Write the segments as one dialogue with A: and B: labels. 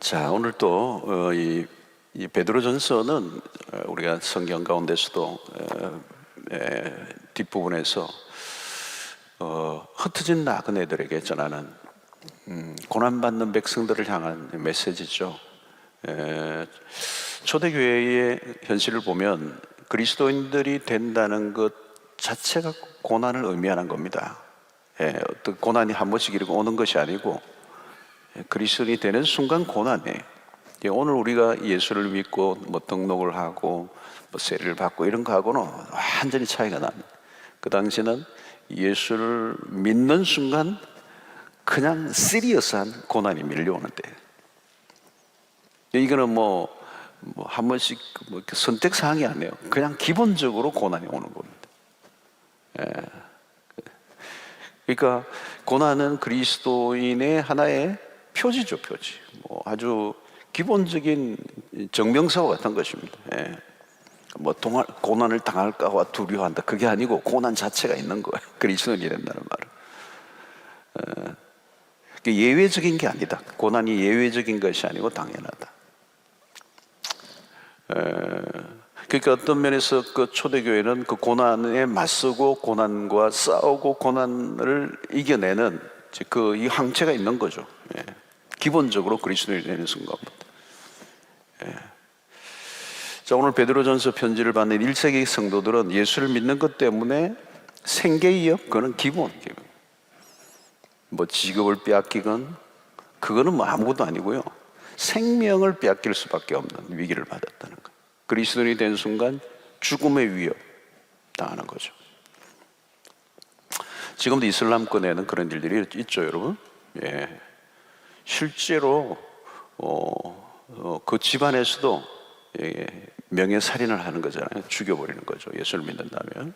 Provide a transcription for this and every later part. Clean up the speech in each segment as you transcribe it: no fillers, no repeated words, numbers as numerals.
A: 자, 오늘 또 이 베드로전서는 우리가 성경 가운데서도 뒷부분에서 흩어진 나그네들에게 전하는 고난받는 백성들을 향한 메시지죠. 초대교회의 현실을 보면 그리스도인들이 된다는 것 자체가 고난을 의미하는 겁니다. 어떤 고난이 한 번씩 이렇게 오는 것이 아니고 그리스도인이 되는 순간 고난이에요. 오늘 우리가 예수를 믿고 뭐 등록을 하고 뭐 세례를 받고 이런 거하고는 완전히 차이가 납니다. 그 당시에는 예수를 믿는 순간 그냥 시리어스한 고난이 밀려오는 때예요. 이거는 뭐 한 번씩 뭐 선택 사항이 아니에요. 그냥 기본적으로 고난이 오는 겁니다. 그러니까 고난은 그리스도인의 하나의 표지죠, 표지. 뭐 아주 기본적인 정명사와 같은 것입니다. 뭐 고난을 당할까봐 두려워한다. 그게 아니고 고난 자체가 있는 거예요. 그리스도인이 된다는 말은. 예외적인 게 아니다. 고난이 예외적인 것이 아니고 당연하다. 그러니까 어떤 면에서 그 초대교회는 그 고난에 맞서고 고난과 싸우고 고난을 이겨내는 이 항체가 있는 거죠. 기본적으로 그리스도인이 되는 순간부터. 자, 오늘 베드로전서 편지를 받는 1세기 성도들은 예수를 믿는 것 때문에 생계위협, 그거는 기본. 뭐 직업을 빼앗기건 그거는 뭐 아무것도 아니고요. 생명을 빼앗길 수밖에 없는 위기를 받았다는 거예요. 그리스도인이 된 순간 죽음의 위협 당하는 거죠. 지금도 이슬람권에는 그런 일들이 있죠, 여러분. 실제로 그 집안에서도 명예살인을 하는 거잖아요. 죽여버리는 거죠, 예수를 믿는다면.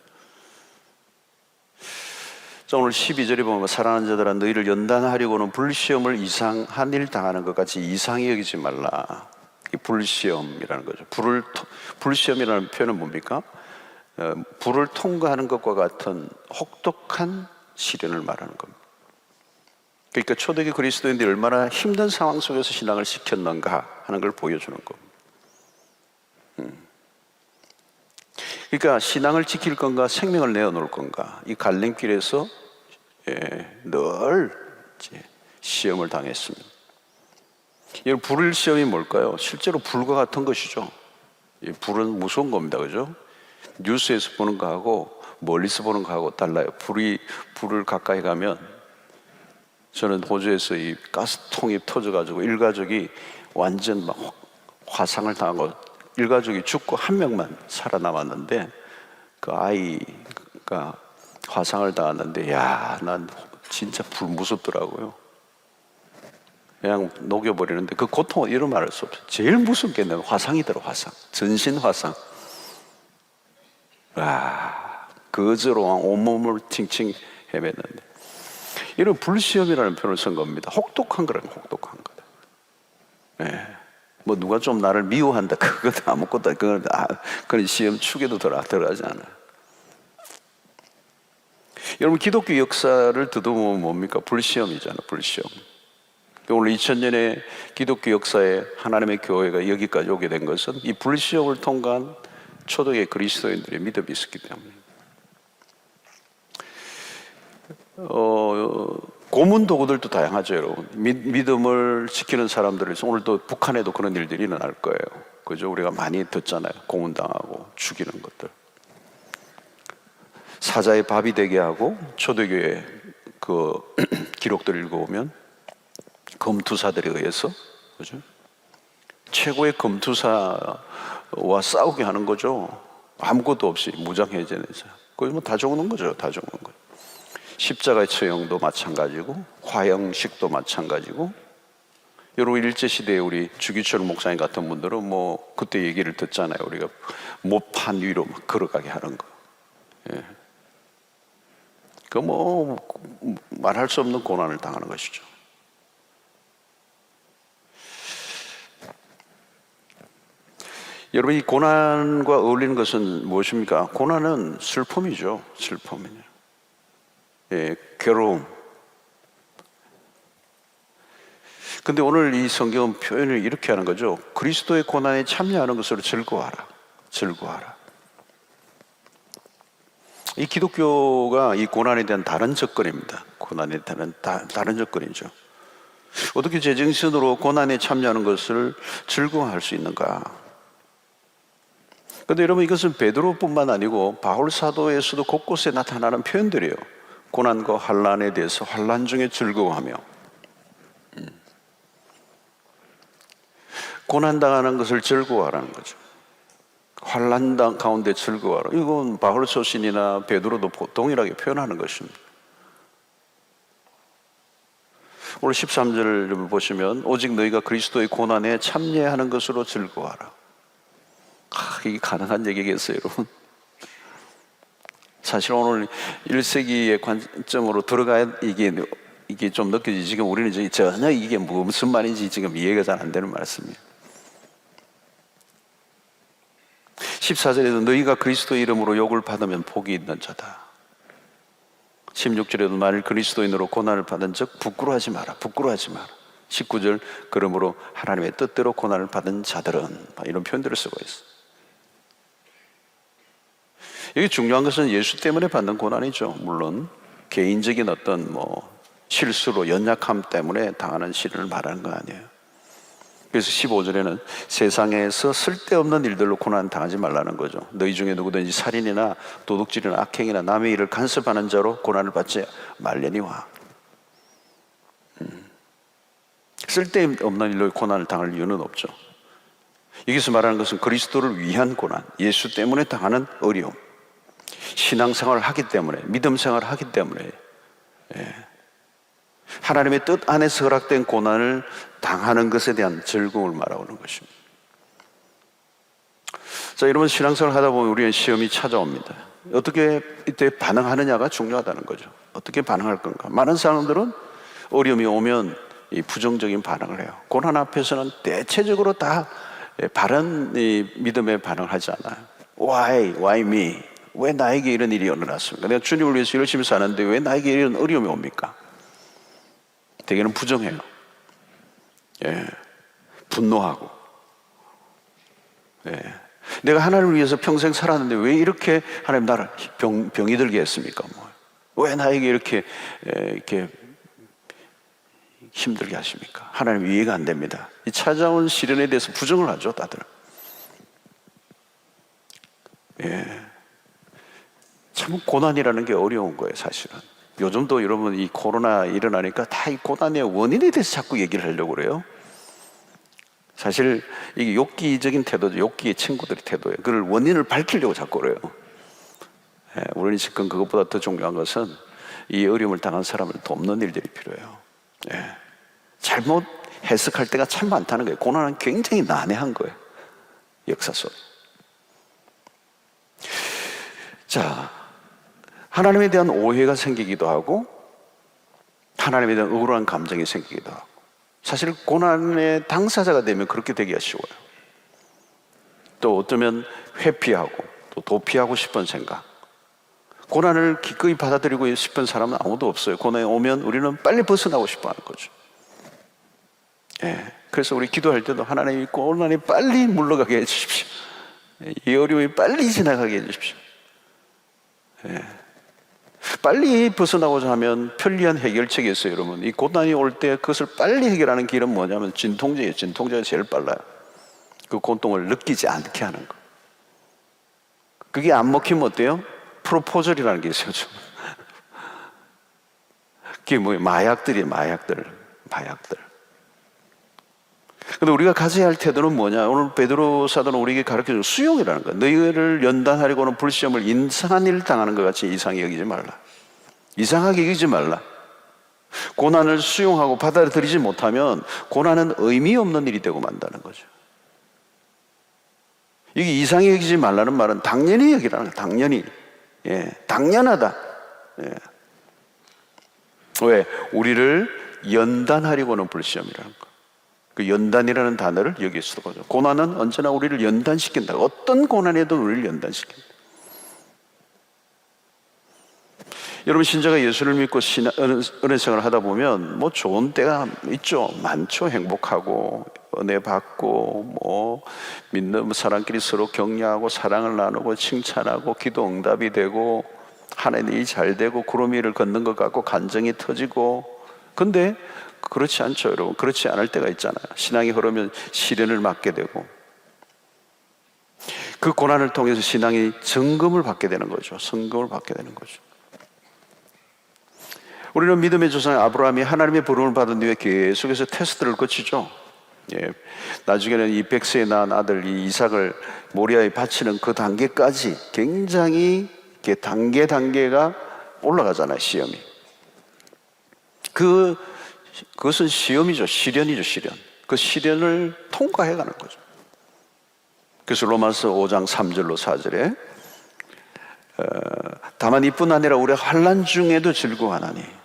A: 자, 오늘 12절에 보면 사랑하는 자들아 너희를 연단하려고는 불시험을 이상한 일 당하는 것 같이 이상히 여기지 말라. 이 불시험이라는 거죠. 불시험이라는 표현은 뭡니까? 불을 통과하는 것과 같은 혹독한 시련을 말하는 겁니다. 그러니까 초대기 그리스도인들이 얼마나 힘든 상황 속에서 신앙을 지켰는가 하는 걸 보여주는 겁니다. 그러니까 신앙을 지킬 건가 생명을 내어놓을 건가, 이 갈림길에서 늘 시험을 당했습니다. 이 불을 시험이 뭘까요? 실제로 불과 같은 것이죠. 이 불은 무서운 겁니다, 그죠? 뉴스에서 보는 거하고 멀리서 보는 거하고 달라요. 불을 가까이 가면, 저는 호주에서 이 가스통이 터져가지고 일가족이 완전 막 화상을 당하고 일가족이 죽고 한 명만 살아남았는데, 그 아이가 화상을 당했는데, 난 진짜 불 무섭더라고요. 그냥 녹여버리는데 그 고통은 이런 말할 수 없어요. 제일 무서운 게 화상이더라, 화상. 전신 화상. 거즈로 온몸을 칭칭 헤맸는데, 이런 불시험이라는 표현을 쓴 겁니다. 혹독한 거라는, 혹독한 거다. 뭐 누가 좀 나를 미워한다, 그것도 아무것도, 그건 시험 축에도 들어가지 않아요. 여러분, 기독교 역사를 더듬으면 뭡니까? 불시험이잖아요, 불시험. 오늘 2000년의 기독교 역사에 하나님의 교회가 여기까지 오게 된 것은 이 불시험을 통과한 초대의 그리스도인들의 믿음이 있었기 때문에. 고문 도구들도 다양하죠, 여러분. 믿음을 지키는 사람들을 위해서 오늘 또 북한에도 그런 일들이 일어날 거예요. 그죠? 우리가 많이 듣잖아요. 고문당하고 죽이는 것들. 사자의 밥이 되게 하고, 초대교회 그 기록들을 읽어보면 검투사들에 의해서, 그죠? 최고의 검투사와 싸우게 하는 거죠. 아무것도 없이 무장해제해서. 거의 뭐 다 죽는 거죠, 다 죽는 거죠. 십자가의 처형도 마찬가지고, 화형식도 마찬가지고. 여러분, 일제시대에 우리 주기철 목사님 같은 분들은 뭐 그때 얘기를 듣잖아요. 우리가 모판 위로 막 걸어가게 하는 거. 그 뭐 말할 수 없는 고난을 당하는 것이죠. 여러분, 이 고난과 어울리는 것은 무엇입니까? 고난은 슬픔이죠. 슬픔이요. 괴로움. 근데 오늘 이 성경은 표현을 이렇게 하는 거죠. 그리스도의 고난에 참여하는 것으로 즐거워하라. 즐거워하라. 이 기독교가 이 고난에 대한 다른 접근입니다. 고난에 대한 다른 접근이죠. 어떻게 제정신으로 고난에 참여하는 것을 즐거워할 수 있는가? 그런데 여러분, 이것은 베드로뿐만 아니고 바울 사도에서도 곳곳에 나타나는 표현들이에요. 고난과 환난에 대해서 환난 중에 즐거워하며, 고난당하는 것을 즐거워하라는 거죠. 환난 가운데 즐거워하라. 이건 바울 서신이나 베드로도 동일하게 표현하는 것입니다. 오늘 13절을 보시면 오직 너희가 그리스도의 고난에 참여하는 것으로 즐거워하라. 이게 가능한 얘기겠어요, 여러분? 사실 오늘 1세기의 관점으로 들어가야 이게 좀 느껴지지. 지금 우리는 전혀 이게 무슨 말인지 지금 이해가 잘 안 되는 말씀이에요. 14절에도 너희가 그리스도의 이름으로 욕을 받으면 복이 있는 자다. 16절에도 만일 그리스도인으로 고난을 받은 적 부끄러워하지 마라. 부끄러워하지 마라. 19절 그러므로 하나님의 뜻대로 고난을 받은 자들은, 이런 표현들을 쓰고 있어요. 여기 중요한 것은 예수 때문에 받는 고난이죠. 물론 개인적인 어떤 실수로 연약함 때문에 당하는 시련을 말하는 거 아니에요. 그래서 15절에는 세상에서 쓸데없는 일들로 고난 당하지 말라는 거죠. 너희 중에 누구든지 살인이나 도둑질이나 악행이나 남의 일을 간섭하는 자로 고난을 받지 말려니와. 쓸데없는 일로 고난을 당할 이유는 없죠. 여기서 말하는 것은 그리스도를 위한 고난, 예수 때문에 당하는 어려움, 신앙생활을 하기 때문에, 믿음생활을 하기 때문에, 하나님의 뜻 안에서 허락된 고난을 당하는 것에 대한 즐거움을 말하는 것입니다. 자, 여러분, 신앙생활을 하다 보면 우리는 시험이 찾아옵니다. 어떻게 이때 반응하느냐가 중요하다는 거죠. 어떻게 반응할 건가? 많은 사람들은 어려움이 오면 이 부정적인 반응을 해요. 고난 앞에서는 대체적으로 다 바른 믿음의 반응을 하지 않아요. Why me? 왜 나에게 이런 일이 일어났습니까? 내가 주님을 위해서 열심히 사는데 왜 나에게 이런 어려움이 옵니까? 대개는 부정해요. 분노하고. 내가 하나님을 위해서 평생 살았는데 왜 이렇게 하나님 나를 병이 들게 했습니까? 왜 나에게 이렇게 힘들게 하십니까? 하나님 이해가 안 됩니다. 이 찾아온 시련에 대해서 부정을 하죠, 다들. 참 고난이라는 게 어려운 거예요, 사실은. 요즘도 여러분 이 코로나 일어나니까 다 이 고난의 원인에 대해서 자꾸 얘기를 하려고 그래요. 사실 이게 욥기적인 태도죠. 욥기의 친구들의 태도예요. 그걸 원인을 밝히려고 자꾸 그래요. 우리는 지금 그것보다 더 중요한 것은 이 어려움을 당한 사람을 돕는 일들이 필요해요. 잘못 해석할 때가 참 많다는 거예요. 고난은 굉장히 난해한 거예요, 역사 속에. 자, 하나님에 대한 오해가 생기기도 하고 하나님에 대한 억울한 감정이 생기기도 하고, 사실 고난의 당사자가 되면 그렇게 되기가 쉬워요. 또 어쩌면 회피하고 또 도피하고 싶은 생각, 고난을 기꺼이 받아들이고 싶은 사람은 아무도 없어요. 고난이 오면 우리는 빨리 벗어나고 싶어 하는 거죠. 그래서 우리 기도할 때도 하나님이 고난이 빨리 물러가게 해주십시오. 이 어려움이 빨리 지나가게 해주십시오. 빨리 벗어나고자 하면 편리한 해결책이 있어요, 여러분. 이 고난이 올 때 그것을 빨리 해결하는 길은 뭐냐면 진통제예요. 진통제가 제일 빨라요. 그 고통을 느끼지 않게 하는 거. 그게 안 먹히면 어때요? 프로포절이라는 게 있어요. 그게 뭐예요? 마약들이에요, 마약들. 근데 우리가 가져야 할 태도는 뭐냐? 오늘 베드로 사도는 우리에게 가르쳐준 수용이라는 거야. 너희를 연단하려고는 불시험을 이상한 일을 당하는 것 같이 이상하게 여기지 말라. 이상하게 여기지 말라. 고난을 수용하고 받아들이지 못하면 고난은 의미 없는 일이 되고 만다는 거죠. 이게 이상하게 여기지 말라는 말은 당연히 여기라는 거야. 당연히. 당연하다. 왜? 우리를 연단하려고는 불시험이라는 거. 그 연단이라는 단어를 여기에 쓰거든요. 고난은 언제나 우리를 연단시킨다. 어떤 고난에도 우리를 연단시킨다. 여러분, 신자가 예수를 믿고 은혜 생활을 하다 보면 뭐 좋은 때가 있죠. 많죠. 행복하고 은혜 받고 뭐 믿는 사람끼리 서로 격려하고 사랑을 나누고 칭찬하고 기도 응답이 되고 하나님 일이 잘 되고 구름 위를 걷는 것 같고 간정이 터지고. 근데 그렇지 않죠, 여러분. 그렇지 않을 때가 있잖아요. 신앙이 흐르면 시련을 맞게 되고 그 고난을 통해서 신앙이 증금을 받게 되는 거죠. 성금을 받게 되는 거죠. 우리는 믿음의 조상 아브라함이 하나님의 부름을 받은 뒤에 계속해서 테스트를 거치죠. 예. 나중에는 이 100세에 낳은 아들 이 이삭을 모리아에 바치는 그 단계까지 굉장히 단계가 올라가잖아요, 시험이. 그것은 시험이죠. 시련이죠, 시련. 그 시련을 통과해 가는 거죠. 그래서 로마서 5장 3절로 4절에 다만 이뿐 아니라 우리가 환난 중에도 즐거워하나니.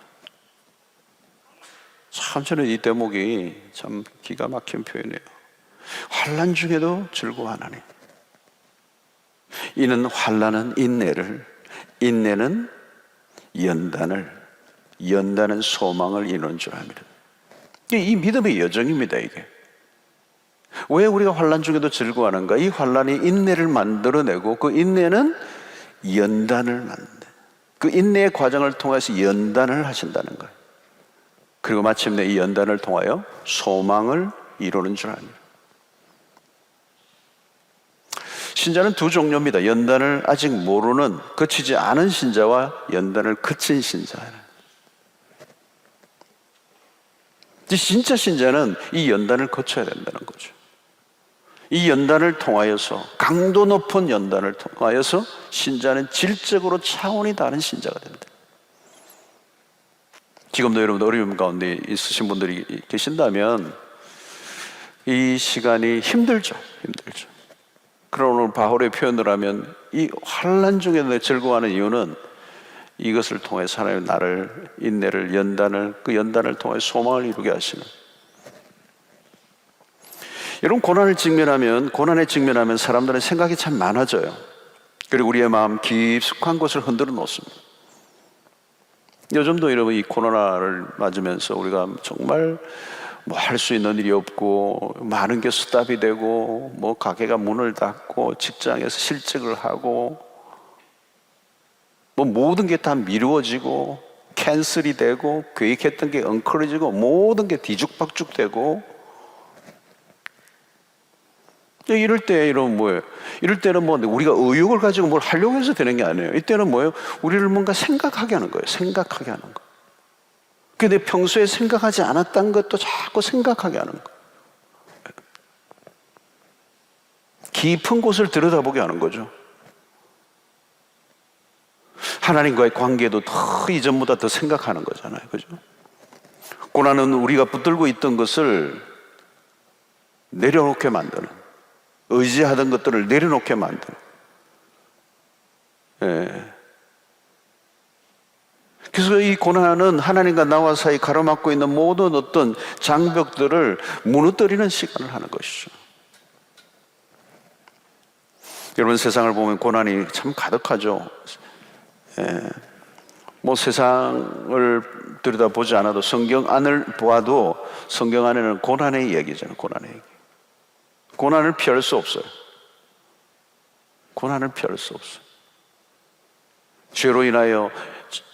A: 참 저는 이 대목이 참 기가 막힌 표현이에요. 환난 중에도 즐거워하나니. 이는 환난은 인내를, 인내는 연단을, 연단은 소망을 이루는 줄 압니다. 이 믿음의 여정입니다, 이게. 왜 우리가 환난 중에도 즐거워하는가? 이 환난이 인내를 만들어내고 그 인내는 연단을 만든다. 그 인내의 과정을 통해서 연단을 하신다는 거예요. 그리고 마침내 이 연단을 통하여 소망을 이루는 줄 압니다. 신자는 두 종류입니다. 연단을 아직 모르는, 거치지 않은 신자와 연단을 거친 신자. 진짜 신자는 이 연단을 거쳐야 된다는 거죠. 이 연단을 통하여서, 강도 높은 연단을 통하여서 신자는 질적으로 차원이 다른 신자가 된다. 지금도 여러분 어려움 가운데 있으신 분들이 계신다면 이 시간이 힘들죠. 그러나 오늘 바울의 표현을 하면 이 환난 중에 즐거워하는 이유는 이것을 통해서 하나님 나를, 인내를, 연단을, 그 연단을 통해 소망을 이루게 하시는. 여러분, 고난에 직면하면 사람들은 생각이 참 많아져요. 그리고 우리의 마음 깊숙한 곳을 흔들어 놓습니다. 요즘도 여러분 이 코로나를 맞으면서 우리가 정말 뭐 할 수 있는 일이 없고 많은 게 스탑이 되고 뭐 가게가 문을 닫고 직장에서 실직을 하고 뭐 모든 게 다 미루어지고 캔슬이 되고 계획했던 게 엉클어지고 모든 게 뒤죽박죽 되고. 이럴 때 이런 뭐예요? 이럴 때는 뭐 우리가 의욕을 가지고 뭘 하려고 해서 되는 게 아니에요. 이때는 뭐예요? 우리를 뭔가 생각하게 하는 거예요. 생각하게 하는 거. 근데 평소에 생각하지 않았던 것도 자꾸 생각하게 하는 거. 깊은 곳을 들여다보게 하는 거죠. 하나님과의 관계도 더 이전보다 더 생각하는 거잖아요. 그죠? 고난은 우리가 붙들고 있던 것을 내려놓게 만드는, 의지하던 것들을 내려놓게 만드는. 예. 그래서 이 고난은 하나님과 나와 사이 가로막고 있는 모든 어떤 장벽들을 무너뜨리는 시간을 하는 것이죠. 여러분, 세상을 보면 고난이 참 가득하죠. 예. 뭐 세상을 들여다보지 않아도 성경 안을 보아도 성경 안에는 고난의 이야기잖아요. 고난의 얘기. 고난을 피할 수 없어요. 고난을 피할 수 없어요. 죄로 인하여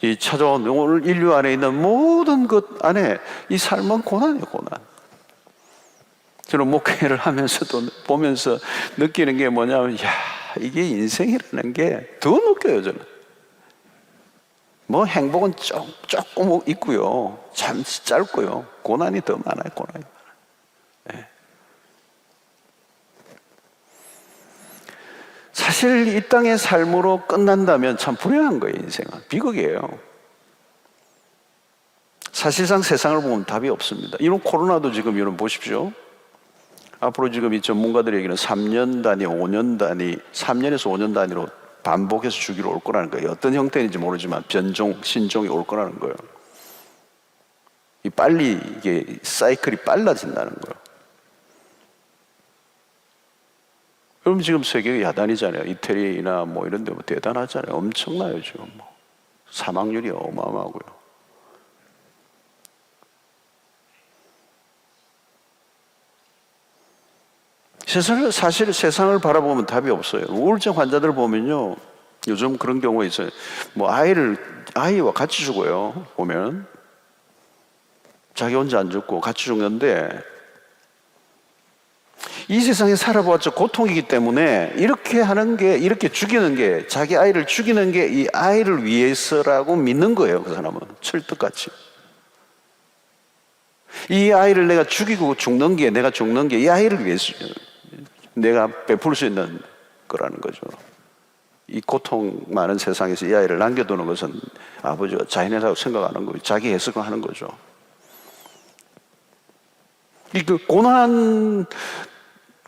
A: 이 찾아온 오늘 인류 안에 있는 모든 것 안에 이 삶은 고난이에요. 고난. 저는 목회를 하면서도 보면서 느끼는 게 뭐냐면, 야, 이게 인생이라는 게 더 느껴요. 저는 뭐 행복은 조금 있고요, 참 짧고요, 고난이 더 많아요. 고난이 많아요. 네. 사실 이 땅의 삶으로 끝난다면 참 불행한 거예요. 인생은 비극이에요. 사실상 세상을 보면 답이 없습니다. 이런 코로나도 지금 여러분 보십시오. 앞으로 지금 이 전문가들이 얘기는 3년 단위, 5년 단위, 3년에서 5년 단위로 반복해서 주기로 올 거라는 거예요. 어떤 형태인지 모르지만 변종, 신종이 올 거라는 거예요. 빨리 이게 사이클이 빨라진다는 거예요. 여러분 지금 세계가 야단이잖아요. 이태리나 뭐 이런 데 뭐 대단하잖아요. 엄청나요 지금 뭐. 사망률이 어마어마하고요. 사실 세상을 바라보면 답이 없어요. 우울증 환자들 보면요, 요즘 그런 경우가 있어요. 뭐 아이와 같이 죽어요. 보면 자기 혼자 안 죽고 같이 죽는데, 이 세상에 살아보았자 고통이기 때문에 이렇게 하는 게, 이렇게 죽이는 게, 자기 아이를 죽이는 게 이 아이를 위해서라고 믿는 거예요. 그 사람은 철떡같이. 이 아이를 내가 죽이고 죽는 게, 내가 죽는 게 이 아이를 위해서, 내가 베풀 수 있는 거라는 거죠. 이 고통 많은 세상에서 이 아이를 남겨두는 것은 아버지가 자연이라고 생각하는 거예요. 자기 해석을 하는 거죠. 그 고난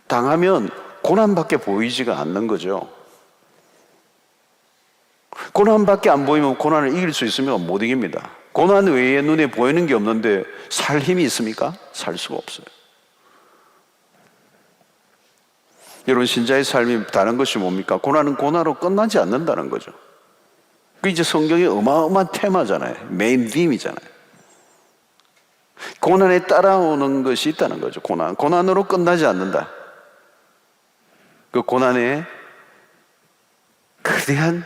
A: 당하면 고난밖에 보이지가 않는 거죠. 고난밖에 안 보이면 고난을 이길 수 있으면 못 이깁니다. 고난 외에 눈에 보이는 게 없는데 살 힘이 있습니까? 살 수가 없어요. 여러분, 신자의 삶이 다른 것이 뭡니까? 고난은 고난으로 끝나지 않는다는 거죠. 그 이제 성경의 어마어마한 테마잖아요. 메인 빔이잖아요. 고난에 따라오는 것이 있다는 거죠. 고난으로 끝나지 않는다. 그 고난에 거대한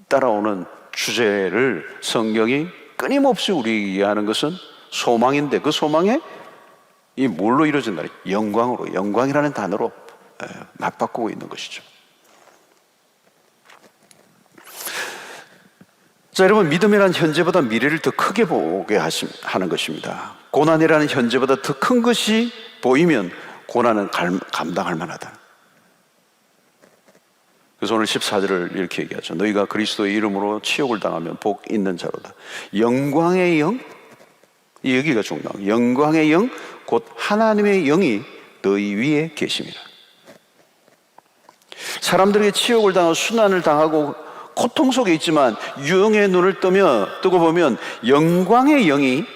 A: 따라오는 주제를 성경이 끊임없이 우리에게 이해하는 것은 소망인데, 그 소망에 이 뭘로 이루어진다? 영광으로, 영광이라는 단어로 맞바꾸고 있는 것이죠. 자, 여러분, 믿음이란 현재보다 미래를 더 크게 보게 하는 것입니다. 고난이라는 현재보다 더 큰 것이 보이면 고난은 감당할 만하다. 그래서 오늘 14절을 이렇게 얘기하죠. 너희가 그리스도의 이름으로 치욕을 당하면 복 있는 자로다. 영광의 영, 여기가 중요한, 영광의 영, 곧 하나님의 영이 너희 위에 계심이라. 사람들에게 치욕을 당하고 순환을 당하고 고통 속에 있지만 영의 눈을 뜨고 보면 영광의 영이,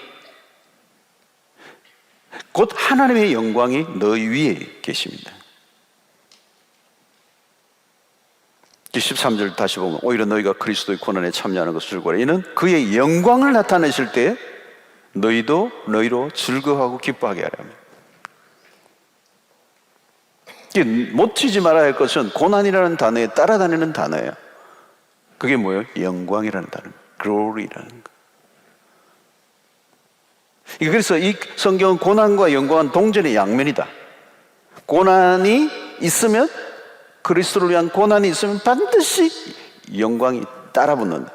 A: 곧 하나님의 영광이 너희 위에 계십니다. 13절 다시 보면 오히려 너희가 그리스도의 고난에 참여하는 것을 즐거워하라. 이는 그의 영광을 나타내실 때 너희도 너희로 즐거워하고 기뻐하게 하라며. 놓치지 말아야 할 것은 고난이라는 단어에 따라다니는 단어예요. 그게 뭐예요? 영광이라는 단어, glory라는 거. 그래서 이 성경은 고난과 영광은 동전의 양면이다. 고난이 있으면, 그리스도를 위한 고난이 있으면 반드시 영광이 따라붙는다.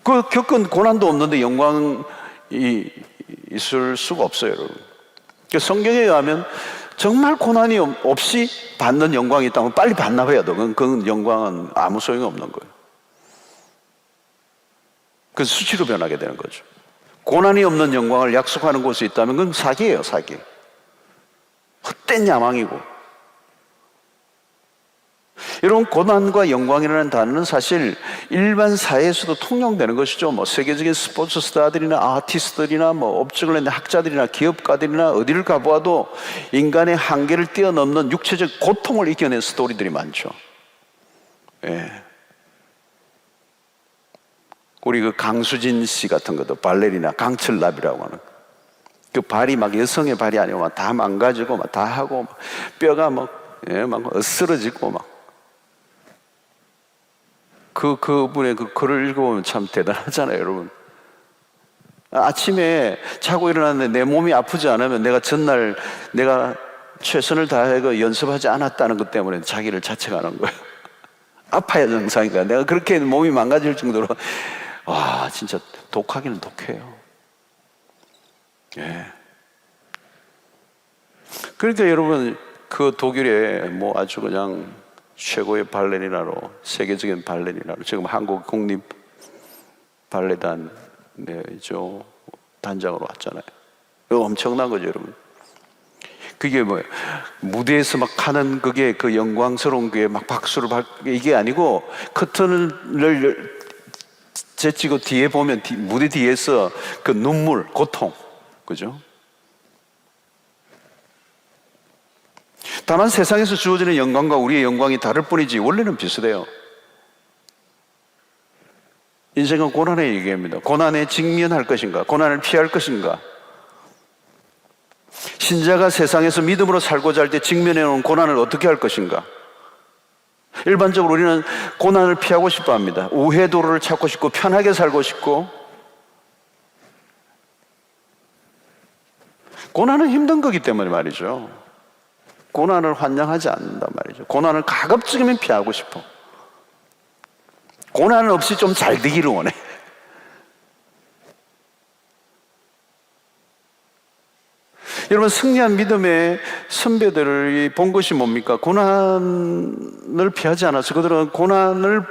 A: 그 겪은 고난도 없는데 영광이 있을 수가 없어요, 여러분. 성경에 의하면 정말 고난이 없이 받는 영광이 있다면 빨리 받나봐야 돼. 그 영광은 아무 소용이 없는 거예요. 그래서 수치로 변하게 되는 거죠. 고난이 없는 영광을 약속하는 곳에 있다면 그건 사기예요, 사기. 헛된 야망이고. 여러분, 고난과 영광이라는 단어는 사실 일반 사회에서도 통용되는 것이죠. 뭐 세계적인 스포츠 스타들이나 아티스트들이나 뭐 업적을 낸 학자들이나 기업가들이나 어디를 가보아도 인간의 한계를 뛰어넘는 육체적 고통을 이겨낸 스토리들이 많죠. 예. 우리 그 강수진 씨 같은 것도 발레리나 강철납이라고 하는, 그 발이 막 여성의 발이 아니고 막 다 망가지고 막 다 하고 막 뼈가 막 으스러지고 막. 그분의 그 글을 읽어보면 참 대단하잖아요, 여러분. 아침에 자고 일어났는데 내 몸이 아프지 않으면 내가 전날 내가 최선을 다해서 연습하지 않았다는 것 때문에 자기를 자책하는 거예요. 아파야 정상이니까. 내가 그렇게 몸이 망가질 정도로, 와, 진짜 독하기는 독해요. 예. 그러니까 여러분, 그 독일에 뭐 아주 그냥 최고의 발레리나로, 세계적인 발레리나로, 지금 한국 국립 발레단 단장으로 왔잖아요. 엄청난 거죠, 여러분. 그게 뭐예요? 무대에서 막 하는 그게 그 영광스러운 게 막 박수를 받게, 이게 아니고 커튼을 제치고 뒤에 보면 무대 뒤에서 그 눈물, 고통, 그죠? 다만 세상에서 주어지는 영광과 우리의 영광이 다를 뿐이지 원래는 비슷해요. 인생은 고난의 얘기입니다. 고난에 직면할 것인가, 고난을 피할 것인가. 신자가 세상에서 믿음으로 살고자 할 때 직면해 오는 고난을 어떻게 할 것인가. 일반적으로 우리는 고난을 피하고 싶어 합니다. 우회 도로를 찾고 싶고 편하게 살고 싶고. 고난은 힘든 거기 때문에 말이죠. 고난을 환영하지 않는단 말이죠. 고난을 가급적이면 피하고 싶어. 고난 없이 좀 잘 되기를 원해. 여러분, 승리한 믿음의 선배들을 본 것이 뭡니까? 고난을 피하지 않아서 그들은 고난을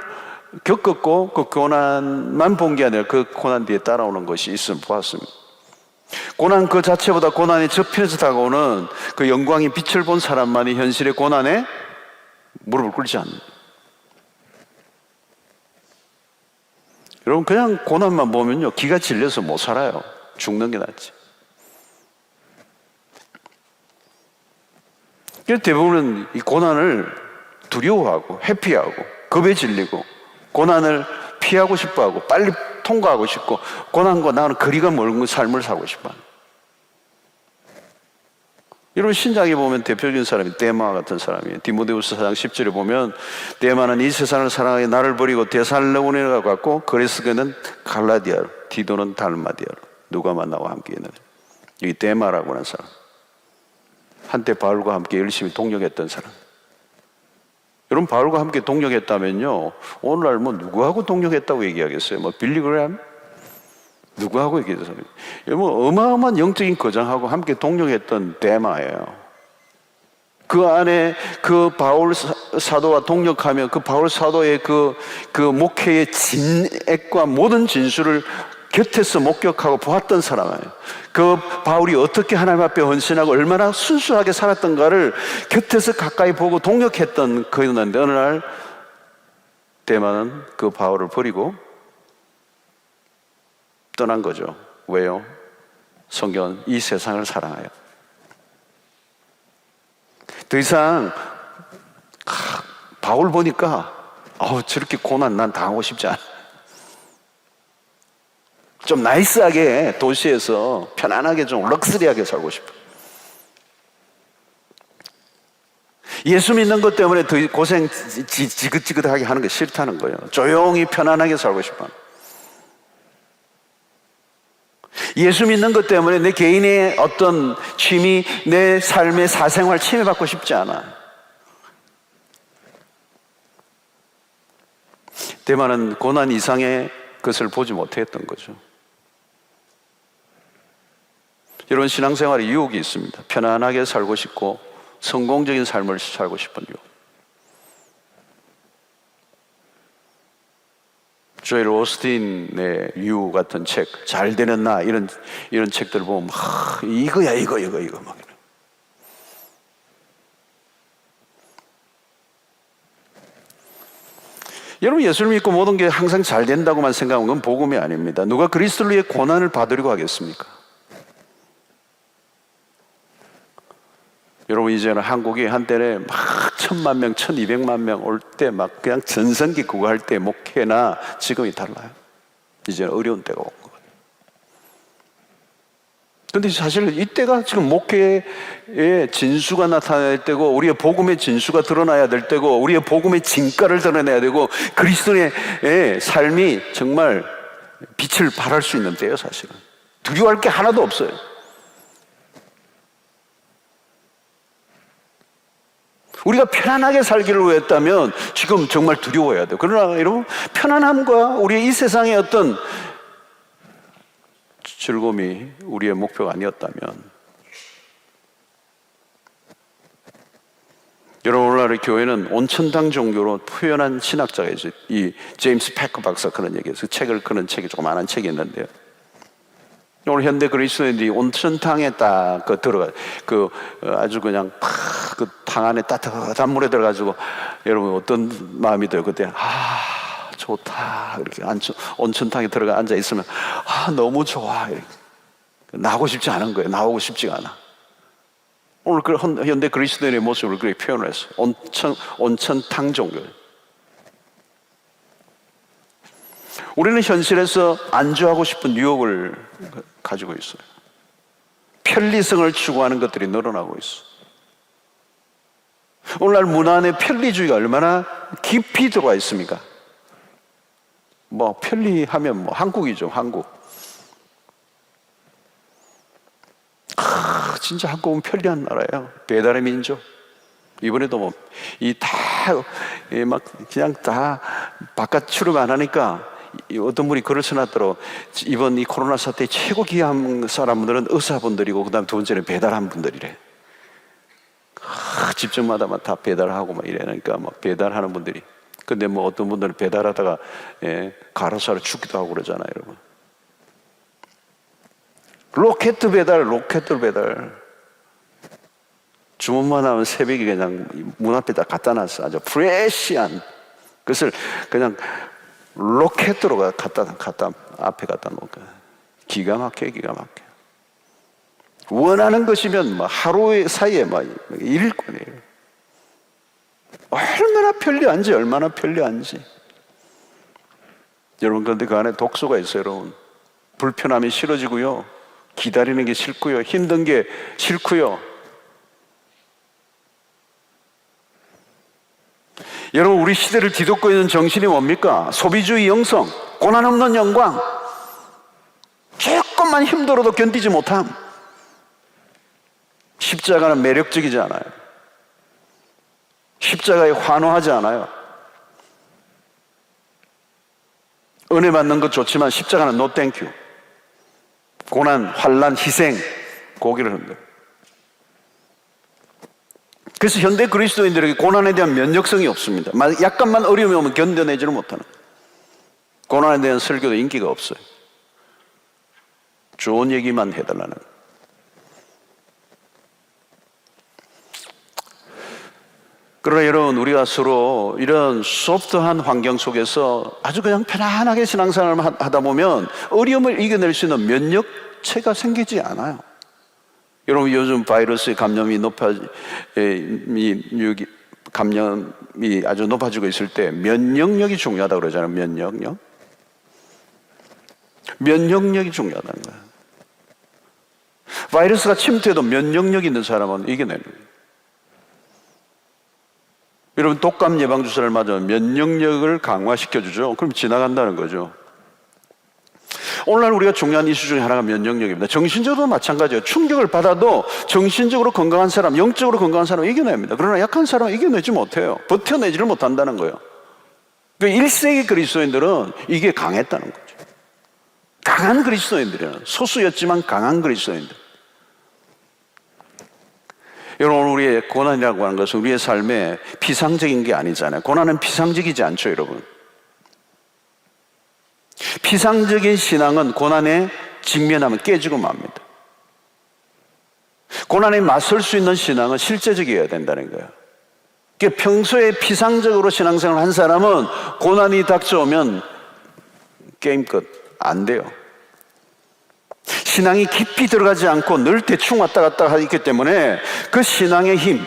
A: 겪었고 그 고난만 본 게 아니라 그 고난 뒤에 따라오는 것이 있음을 보았습니다. 고난 그 자체보다 고난이 저편에서 다가오는 그 영광의 빛을 본 사람만이 현실의 고난에 무릎을 꿇지 않는다. 여러분, 그냥 고난만 보면요, 기가 질려서 못 살아요. 죽는 게 낫지. 그래서 대부분은 이 고난을 두려워하고 회피하고 겁에 질리고 고난을 피하고 싶어하고 빨리 통과하고 싶고 고난과 나는 거리가 멀은 삶을 살고 싶어. 여러분, 신약에 보면 대표적인 사람이 데마 같은 사람이에요. 디모데후서 4장 10절에 보면 데마는 이 세상을 사랑하여 나를 버리고 데살로니가로 갔고 그레스게는 갈라디아로, 디도는 달마디아로 누가 만나와 함께 있는 여기 데마라고 하는 사람, 한때 바울과 함께 열심히 동력했던 사람. 여러분, 바울과 함께 동력했다면요, 오늘날 뭐 누구하고 동력했다고 얘기하겠어요? 뭐 빌리그램? 누구하고 얘기했어요? 여러분, 어마어마한 영적인 거장하고 함께 동력했던 데마예요. 그 안에 그 바울 사도와 동력하며 그 바울 사도의 그 목회의 진액과 모든 진술을 곁에서 목격하고 보았던 사람이에요. 그 바울이 어떻게 하나님 앞에 헌신하고 얼마나 순수하게 살았던가를 곁에서 가까이 보고 동력했던 그였는데, 어느 날 데마는 그 바울을 버리고 떠난 거죠. 왜요? 성경은 이 세상을 사랑하여 더 이상 바울 보니까 저렇게 고난 난 당하고 싶지 않아. 좀 나이스하게 도시에서 편안하게 좀 럭스리하게 살고 싶어. 예수 믿는 것 때문에 더 고생 지긋지긋하게 하는 게 싫다는 거예요. 조용히 편안하게 살고 싶어. 예수 믿는 것 때문에 내 개인의 어떤 취미, 내 삶의 사생활 침해받고 싶지 않아. 데마는 고난 이상의 것을 보지 못했던 거죠. 여러분, 신앙생활에 유혹이 있습니다. 편안하게 살고 싶고 성공적인 삶을 살고 싶은 유혹. 조엘 오스틴의 유 같은 책, 잘 되는 나, 이런 책들 보면 이거야 이거 막. 여러분, 예수를 믿고 모든 게 항상 잘 된다고만 생각하는 건 복음이 아닙니다. 누가 그리스도를 위해 고난을 받으려고 하겠습니까? 여러분, 이제는 한국이 한때는 막 1000만 명, 1200만 명 올 때 막 그냥 전성기 그거 할 때 목회나 지금이 달라요. 이제는 어려운 때가 온 거예요. 그런데 사실 이때가 지금 목회의 진수가 나타날 때고, 우리의 복음의 진수가 드러나야 될 때고, 우리의 복음의 진가를 드러내야 되고, 그리스도의 삶이 정말 빛을 발할 수 있는 때예요. 사실은 두려워할 게 하나도 없어요. 우리가 편안하게 살기를 원했다면 지금 정말 두려워해야 돼요. 그러나 여러분, 편안함과 우리의 이 세상의 어떤 즐거움이 우리의 목표가 아니었다면, 여러분, 오늘날의 교회는 온천당 종교로 표현한 신학자가 있어요. 이 제임스 패커 박사 그런 얘기해서 그런 책이 조그마한 책이 있는데요. 오늘 현대 그리스도인들이 온천탕에 딱 들어가 아주 그냥 그 탕 안에 따뜻한 물에 들어가지고, 여러분 어떤 마음이 들어요? 그때 좋다 이렇게 온천탕에 들어가 앉아 있으면 너무 좋아 이렇게. 나오고 싶지 않은 거예요. 나오고 싶지가 않아. 오늘 그 현대 그리스도인의 모습을 그렇게 표현을 했어요. 온천탕 종교. 우리는 현실에서 안주하고 싶은 유혹을 가지고 있어요. 편리성을 추구하는 것들이 늘어나고 있어. 오늘날 문화 안에 편리주의가 얼마나 깊이 들어와 있습니까? 뭐 편리하면 뭐 한국이죠, 한국. 진짜 한국은 편리한 나라예요. 배달의 민족. 이번에도 뭐 막 그냥 다 바깥 출입 안 하니까 어떤 분이 글을 써놨더라고. 이번 이 코로나 사태 최고 귀한 사람들은 의사분들이고 그다음 두 번째는 배달한 분들이래. 집집마다 막 다 배달하고 막 이러니까 막 배달하는 분들이. 근데 뭐 어떤 분들은 배달하다가 가로사로 죽기도 하고 그러잖아요, 여러분. 로켓 배달. 주문만 하면 새벽에 그냥 문 앞에다 갖다 놨어. 아주 프레시한 그것을 그냥 로켓으로 앞에 갖다 놓을까. 기가 막혀. 원하는 것이면 뭐 하루 사이에 막 일일권이에요. 얼마나 편리한지. 여러분, 그런데 그 안에 독소가 있어요, 여러분. 불편함이 싫어지고요. 기다리는 게 싫고요. 힘든 게 싫고요. 여러분, 우리 시대를 뒤덮고 있는 정신이 뭡니까? 소비주의 영성, 고난 없는 영광, 조금만 힘들어도 견디지 못함. 십자가는 매력적이지 않아요. 십자가에 환호하지 않아요. 은혜 받는 것 좋지만 십자가는 노 땡큐. 고난, 환난, 희생, 고개를 흔들어. 그래서 현대 그리스도인들에게 고난에 대한 면역성이 없습니다. 약간만 어려움이 오면 견뎌내지를 못하는. 고난에 대한 설교도 인기가 없어요. 좋은 얘기만 해달라는. 그러나 여러분, 우리가 서로 이런 소프트한 환경 속에서 아주 그냥 편안하게 신앙생활을 하다 보면 어려움을 이겨낼 수 있는 면역체가 생기지 않아요. 여러분, 요즘 바이러스의 감염이 아주 높아지고 있을 때 면역력이 중요하다고 그러잖아요. 면역력이 중요하다는 거예요. 바이러스가 침투해도 면역력 있는 사람은 이겨내는 거예요. 여러분, 독감 예방주사를 맞으면 면역력을 강화시켜주죠. 그럼 지나간다는 거죠. 오늘날 우리가 중요한 이슈 중에 하나가 면역력입니다. 정신적으로도 마찬가지예요. 충격을 받아도 정신적으로 건강한 사람, 영적으로 건강한 사람은 이겨냅니다. 그러나 약한 사람은 이겨내지 못해요. 버텨내지를 못한다는 거예요. 그러니까 1세기 그리스도인들은 이게 강했다는 거죠. 강한 그리스도인들이에요. 소수였지만 강한 그리스도인들. 여러분, 우리의 고난이라고 하는 것은 우리의 삶에 피상적인 게 아니잖아요. 고난은 피상적이지 않죠, 여러분. 피상적인 신앙은 고난에 직면하면 깨지고 맙니다. 고난에 맞설 수 있는 신앙은 실제적이어야 된다는 거예요. 그러니까 평소에 피상적으로 신앙생활을 한 사람은 고난이 닥쳐오면 게임 끝, 안 돼요. 신앙이 깊이 들어가지 않고 늘 대충 왔다 갔다 하기 때문에 그 신앙의 힘,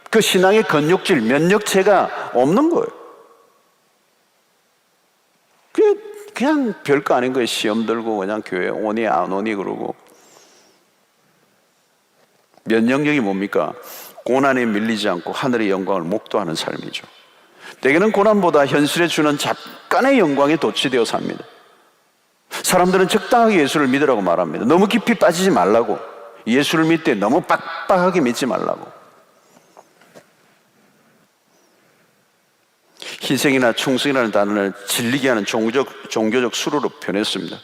A: 그 신앙의 근육질, 면역체가 없는 거예요. 그냥 별거 아닌 거예요. 시험 들고 그냥 교회 오니 안 오니 그러고. 면역력이 뭡니까? 고난에 밀리지 않고 하늘의 영광을 목도하는 삶이죠. 대개는 고난보다 현실에 주는 잠깐의 영광에 도취되어 삽니다. 사람들은 적당하게 예수를 믿으라고 말합니다. 너무 깊이 빠지지 말라고. 예수를 믿을 때 너무 빡빡하게 믿지 말라고. 희생이나 충성이라는 단어를 질리게 하는 종교적 수로로 변했습니다.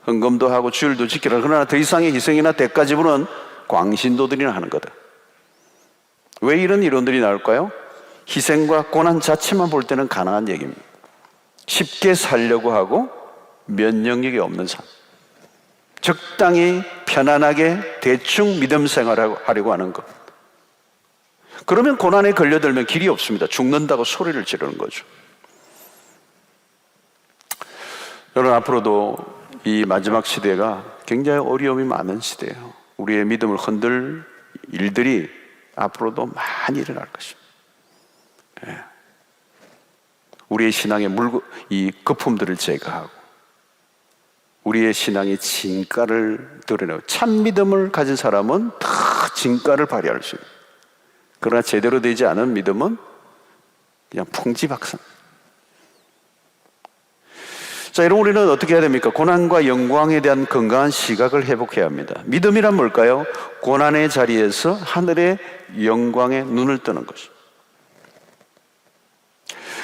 A: 헌금도 하고 주일도 지키라. 그러나 더 이상의 희생이나 대가 지불은 광신도들이나 하는 거다. 왜 이런 이론들이 나올까요? 희생과 고난 자체만 볼 때는 가능한 얘기입니다. 쉽게 살려고 하고 면역력이 없는 삶, 적당히 편안하게 대충 믿음 생활을 하려고 하는 것. 그러면 고난에 걸려들면 길이 없습니다. 죽는다고 소리를 지르는 거죠. 여러분, 앞으로도 이 마지막 시대가 굉장히 어려움이 많은 시대예요. 우리의 믿음을 흔들 일들이 앞으로도 많이 일어날 것입니다. 우리의 신앙의 이 거품들을 제거하고 우리의 신앙이 진가를 드러내고, 참 믿음을 가진 사람은 다 진가를 발휘할 수 있어요. 그러나 제대로 되지 않은 믿음은 그냥 풍지박산. 자, 여러분, 우리는 어떻게 해야 됩니까? 고난과 영광에 대한 건강한 시각을 회복해야 합니다. 믿음이란 뭘까요? 고난의 자리에서 하늘의 영광에 눈을 뜨는 것이죠.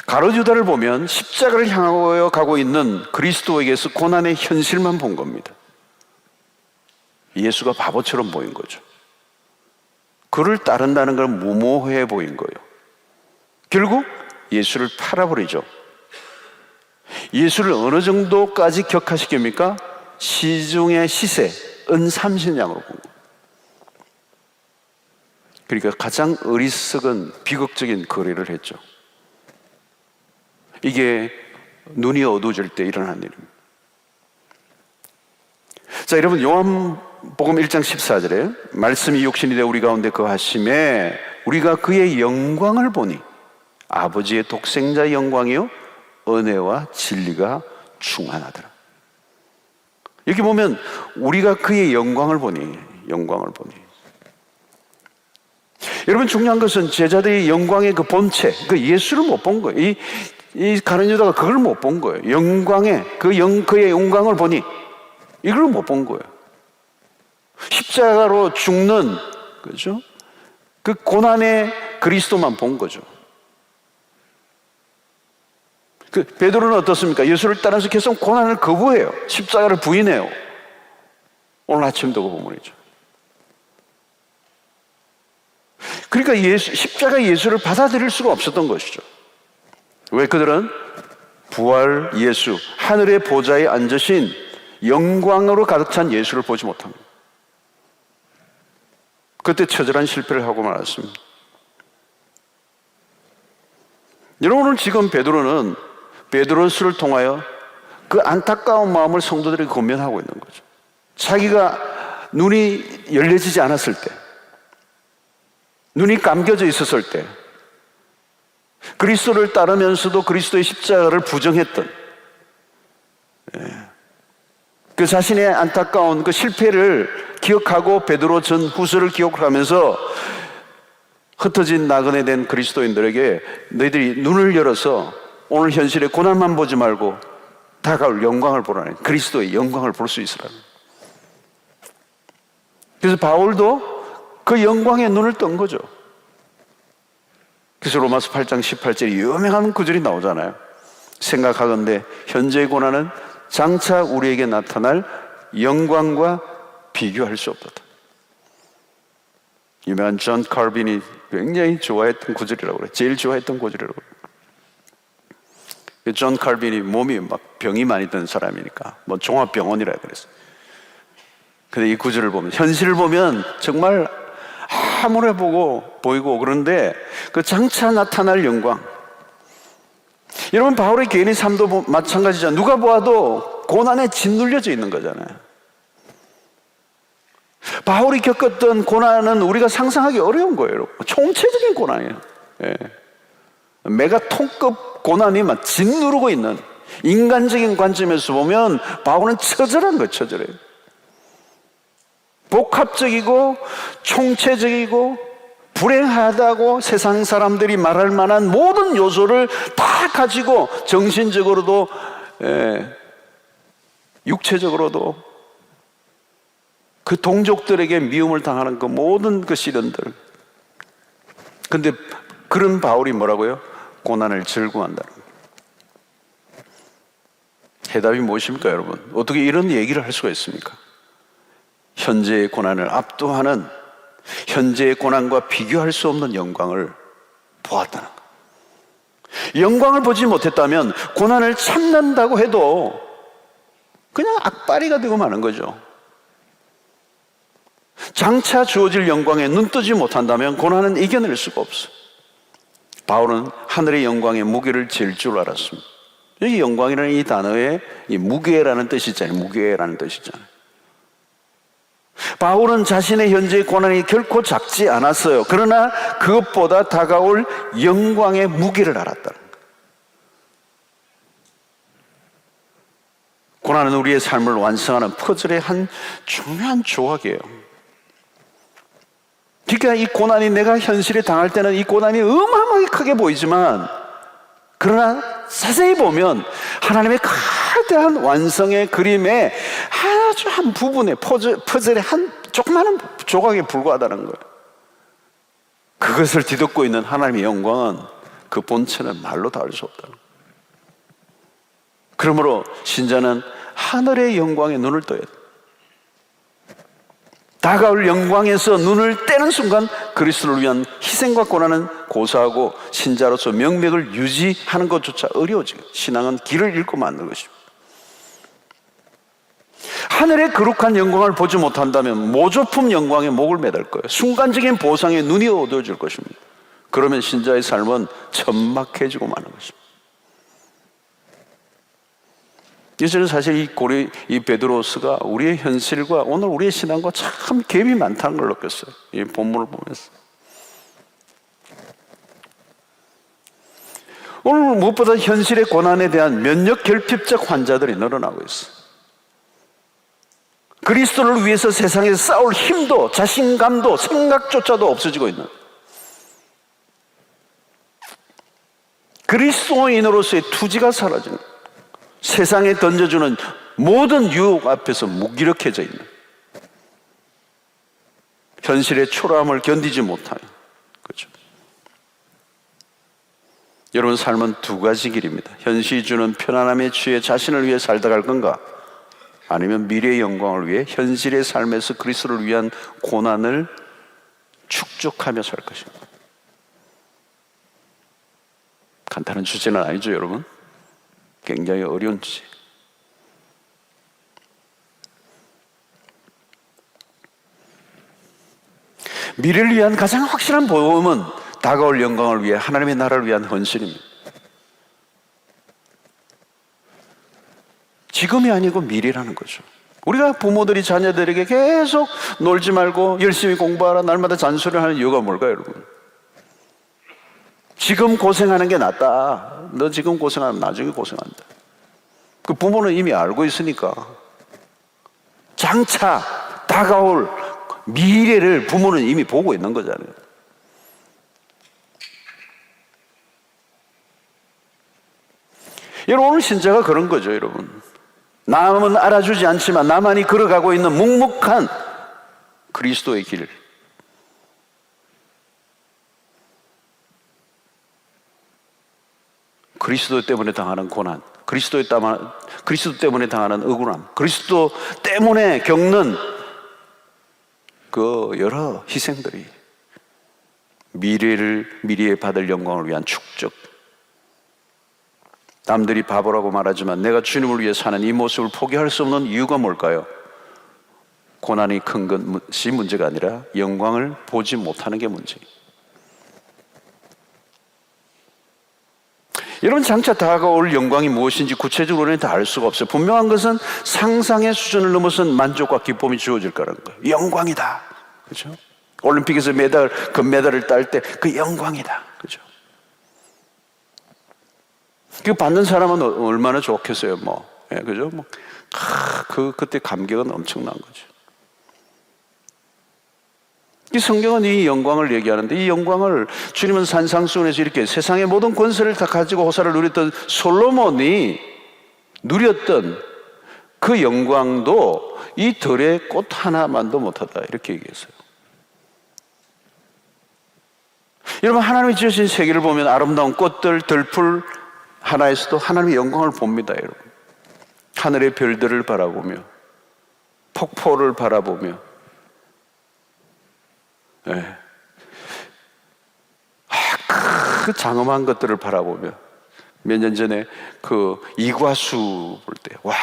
A: 가룟유다를 보면 십자가를 향하여 가고 있는 그리스도에게서 고난의 현실만 본 겁니다. 예수가 바보처럼 보인 거죠. 그를 따른다는 걸 무모해 보인 거예요. 결국 예수를 팔아버리죠. 예수를 어느 정도까지 격하시킵니까? 시중의 시세, 은삼신양으로 본 거예요. 그러니까 가장 어리석은 비극적인 거래를 했죠. 이게 눈이 어두워질 때 일어난 일입니다. 자, 여러분, 요한복음 1장 14절에 말씀이 육신이 되어 우리 가운데 거하심에 우리가 그의 영광을 보니 아버지의 독생자 영광이요 은혜와 진리가 충만하더라. 이렇게 보면 우리가 그의 영광을 보니, 여러분, 중요한 것은 제자들이 영광의 그 본체, 그 예수를 못 본 거예요. 이 가룟유다가 그걸 못 본 거예요. 영광의 그의 영광을 보니 이걸 못 본 거예요. 십자가로 죽는, 그죠? 그 고난의 그리스도만 본 거죠. 그 베드로는 어떻습니까? 예수를 따라서 계속 고난을 거부해요. 십자가를 부인해요. 오늘 아침도 그 부분이죠. 그러니까 십자가 예수를 받아들일 수가 없었던 것이죠. 왜? 그들은 부활 예수, 하늘의 보좌에 앉으신 영광으로 가득 찬 예수를 보지 못합니다. 그때 처절한 실패를 하고 말았습니다. 여러분, 오늘 지금 베드로스를 통하여 그 안타까운 마음을 성도들에게 권면하고 있는 거죠. 자기가 눈이 열려지지 않았을 때, 눈이 감겨져 있었을 때, 그리스도를 따르면서도 그리스도의 십자가를 부정했던, 그 자신의 안타까운 그 실패를 기억하고 베드로 전 후서를 기억하면서 흩어진 나그네 된 그리스도인들에게 너희들이 눈을 열어서 오늘 현실의 고난만 보지 말고 다가올 영광을 보라는, 그리스도의 영광을 볼 수 있으라는. 그래서 바울도 그 영광에 눈을 뜬 거죠. 그래서 로마서 8장 18절에 유명한 구절이 나오잖아요. 생각하건대 현재의 고난은 장차 우리에게 나타날 영광과 비교할 수 없다. 유명한 존 칼빈이 굉장히 좋아했던 구절이라고 그래요. 제일 좋아했던 구절이라고 그래요. 존 칼빈이 몸이 막 병이 많이 든 사람이니까 뭐 종합병원이라 그랬어요. 근데 이 구절을 보면, 현실을 보면 정말 아무래 보이고 그런데 그 장차 나타날 영광. 여러분, 바울의 개인의 삶도 마찬가지잖아요. 누가 보아도 고난에 짓눌려져 있는 거잖아요. 바울이 겪었던 고난은 우리가 상상하기 어려운 거예요, 여러분. 총체적인 고난이에요. 예. 메가톤급 고난이 막 짓누르고 있는, 인간적인 관점에서 보면 바울은 처절한 거예요, 처절해요. 복합적이고 총체적이고 불행하다고 세상 사람들이 말할 만한 모든 요소를 다 가지고 정신적으로도 육체적으로도 그 동족들에게 미움을 당하는 그 모든 그 시련들. 근데 그런 바울이 뭐라고요? 고난을 즐거워한다는 거예요. 해답이 무엇입니까, 여러분? 어떻게 이런 얘기를 할 수가 있습니까? 현재의 고난을 압도하는, 현재의 고난과 비교할 수 없는 영광을 보았다는 거예요. 영광을 보지 못했다면 고난을 참는다고 해도 그냥 악바리가 되고 마는 거죠. 장차 주어질 영광에 눈뜨지 못한다면 고난은 이겨낼 수가 없어. 바울은 하늘의 영광의 무게를 잴 줄 알았습니다. 여기 영광이라는 이 단어에 이 무게라는 뜻이 있잖아요. 무게라는 뜻이 있잖아요. 바울은 자신의 현재의 고난이 결코 작지 않았어요. 그러나 그것보다 다가올 영광의 무게를 알았다는 거예요. 고난은 우리의 삶을 완성하는 퍼즐의 한 중요한 조각이에요. 그러니까 이 고난이, 내가 현실에 당할 때는 이 고난이 어마어마하게 크게 보이지만, 그러나 자세히 보면 하나님의 거대한 완성의 그림의 아주 한 부분의 퍼즐의 한 조그마한 조각에 불과하다는 거예요. 그것을 뒤덮고 있는 하나님의 영광은 그 본체는 말로 다 알 수 없다는 거예요. 그러므로 신자는 하늘의 영광에 눈을 떠야 돼요. 다가올 영광에서 눈을 떼는 순간 그리스도를 위한 희생과 고난은 고사하고 신자로서 명맥을 유지하는 것조차 어려워지고, 신앙은 길을 잃고 마는 것입니다. 하늘의 거룩한 영광을 보지 못한다면 모조품 영광에 목을 매달 거예요. 순간적인 보상에 눈이 어두워질 것입니다. 그러면 신자의 삶은 천막해지고 마는 것입니다. 저는 사실 이 베드로스가 우리의 현실과 오늘 우리의 신앙과 참 갭이 많다는 걸 느꼈어요. 이 본문을 보면서. 오늘 무엇보다 현실의 고난에 대한 면역 결핍적 환자들이 늘어나고 있어요. 그리스도를 위해서 세상에서 싸울 힘도 자신감도 생각조차도 없어지고 있는, 그리스도인으로서의 투지가 사라지는, 세상에 던져주는 모든 유혹 앞에서 무기력해져 있는, 현실의 초라함을 견디지 못하는 거죠. 여러분, 삶은 두 가지 길입니다. 현실이 주는 편안함에 취해 자신을 위해 살다 갈 건가, 아니면 미래의 영광을 위해 현실의 삶에서 그리스도를 위한 고난을 축적하며 살 것인가. 간단한 주제는 아니죠, 여러분. 굉장히 어려운 주제. 미래를 위한 가장 확실한 보험은 다가올 영광을 위해 하나님의 나라를 위한 헌신입니다. 지금이 아니고 미래라는 거죠. 우리가 부모들이 자녀들에게 계속 놀지 말고 열심히 공부하라 날마다 잔소리를 하는 이유가 뭘까요, 여러분? 지금 고생하는 게 낫다. 너 지금 고생하면 나중에 고생한다. 그 부모는 이미 알고 있으니까 장차 다가올 미래를 부모는 이미 보고 있는 거잖아요. 여러분, 오늘 신자가 그런 거죠, 여러분. 남은 알아주지 않지만 나만이 걸어가고 있는 묵묵한 그리스도의 길. 그리스도 때문에 당하는 고난, 그리스도 때문에 당하는 억울함, 그리스도 때문에 겪는 그 여러 희생들이 미래에 받을 영광을 위한 축적. 남들이 바보라고 말하지만 내가 주님을 위해 사는 이 모습을 포기할 수 없는 이유가 뭘까요? 고난이 큰 것이 문제가 아니라 영광을 보지 못하는 게 문제예요. 여러분, 장차 다가올 영광이 무엇인지 구체적으로는 다 알 수가 없어요. 분명한 것은 상상의 수준을 넘어선 만족과 기쁨이 주어질 거라는 거예요. 영광이다. 그렇죠? 올림픽에서 금메달을 딸 때 그 영광이다. 그렇죠? 그 받는 사람은 얼마나 좋겠어요, 뭐. 예, 그죠? 뭐, 그때 감격은 엄청난 거죠. 이 성경은 이 영광을 얘기하는데, 이 영광을 주님은 산상수훈에서 이렇게 세상의 모든 권세를 다 가지고 호사를 누렸던 솔로몬이 누렸던 그 영광도 이 들의 꽃 하나만도 못하다, 이렇게 얘기했어요. 여러분, 하나님이 지으신 세계를 보면 아름다운 꽃들, 들풀 하나에서도 하나님의 영광을 봅니다, 여러분. 하늘의 별들을 바라보며, 폭포를 바라보며, 네. 그 장엄한 것들을 바라보며, 몇 년 전에 그 이과수 볼 때, 와,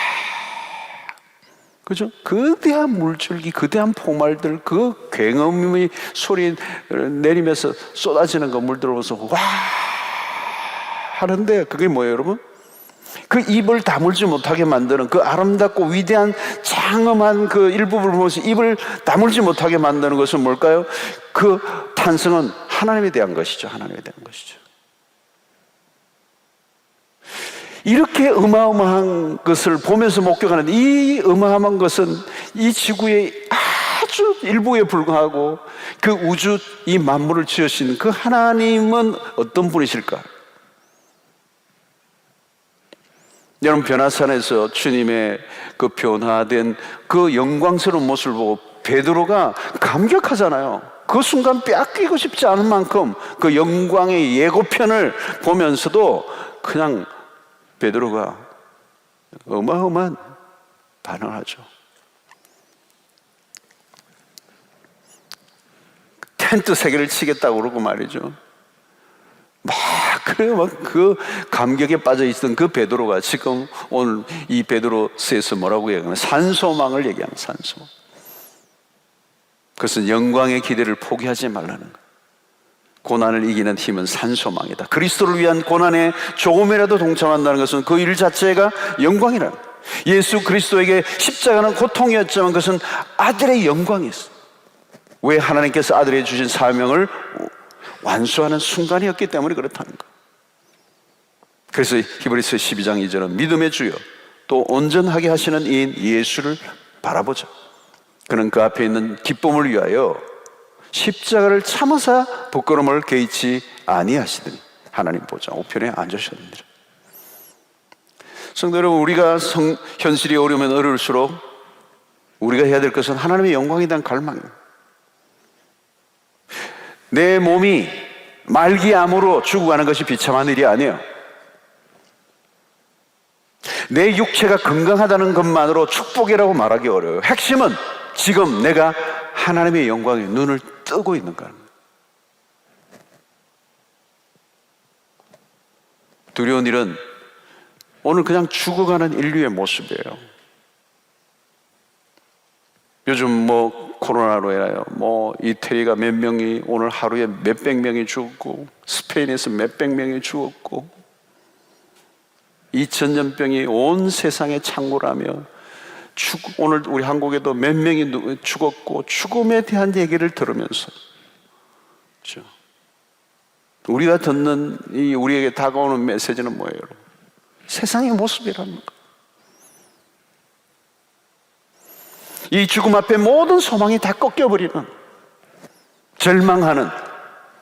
A: 그죠? 거대한 물줄기, 거대한 폭말들, 그 굉음의 소리 내리면서 쏟아지는 거 물 들어오면서 와 하는데, 그게 뭐예요, 여러분? 그 입을 다물지 못하게 만드는 그 아름답고 위대한 장엄한 그 일부분을 보면서 입을 다물지 못하게 만드는 것은 뭘까요? 그 탄성은 하나님에 대한 것이죠. 하나님에 대한 것이죠. 이렇게 어마어마한 것을 보면서 목격하는 이 어마어마한 것은 이 지구의 아주 일부에 불과하고 그 우주 이 만물을 지으신 그 하나님은 어떤 분이실까? 여러분, 변화산에서 주님의 그 변화된 그 영광스러운 모습을 보고 베드로가 감격하잖아요. 그 순간 빼앗기고 싶지 않은 만큼 그 영광의 예고편을 보면서도 그냥 베드로가 어마어마한 반응을 하죠. 텐트 3개를 치겠다고 그러고 말이죠. 그래요. 그 감격에 빠져 있던 그 베드로가 지금 오늘 이 베드로서에서 뭐라고 얘기하면 산소망을 얘기하는 산소망. 그것은 영광의 기대를 포기하지 말라는 것. 고난을 이기는 힘은 산소망이다. 그리스도를 위한 고난에 조금이라도 동참한다는 것은 그 일 자체가 영광이라는 거예요. 예수 그리스도에게 십자가는 고통이었지만 그것은 아들의 영광이었어요. 왜? 하나님께서 아들에게 주신 사명을 완수하는 순간이었기 때문에 그렇다는 것. 그래서 히브리서 12장 2절은 믿음의 주여 또 온전하게 하시는 이인 예수를 바라보자. 그는 그 앞에 있는 기쁨을 위하여 십자가를 참으사 부끄러움을 개의치 아니하시더니 하나님 보좌 우편에 앉으셨느니라. 성도 여러분, 우리가 현실이 어려우면 어려울수록 우리가 해야 될 것은 하나님의 영광에 대한 갈망입니다. 내 몸이 말기암으로 죽어가는 것이 비참한 일이 아니에요. 내 육체가 건강하다는 것만으로 축복이라고 말하기 어려워요. 핵심은 지금 내가 하나님의 영광에 눈을 뜨고 있는 거예요. 두려운 일은 오늘 그냥 죽어가는 인류의 모습이에요. 요즘 뭐 코로나로 인하여 뭐 이태리가 몇 명이 오늘 하루에 몇백 명이 죽었고 스페인에서 몇백 명이 죽었고 2000년병이 온 세상에 창궐하며 오늘 우리 한국에도 몇 명이 죽었고 죽음에 대한 얘기를 들으면서 그렇죠? 우리가 듣는 이 우리에게 다가오는 메시지는 뭐예요? 여러분? 세상의 모습이라는 거. 이 죽음 앞에 모든 소망이 다 꺾여버리는, 절망하는,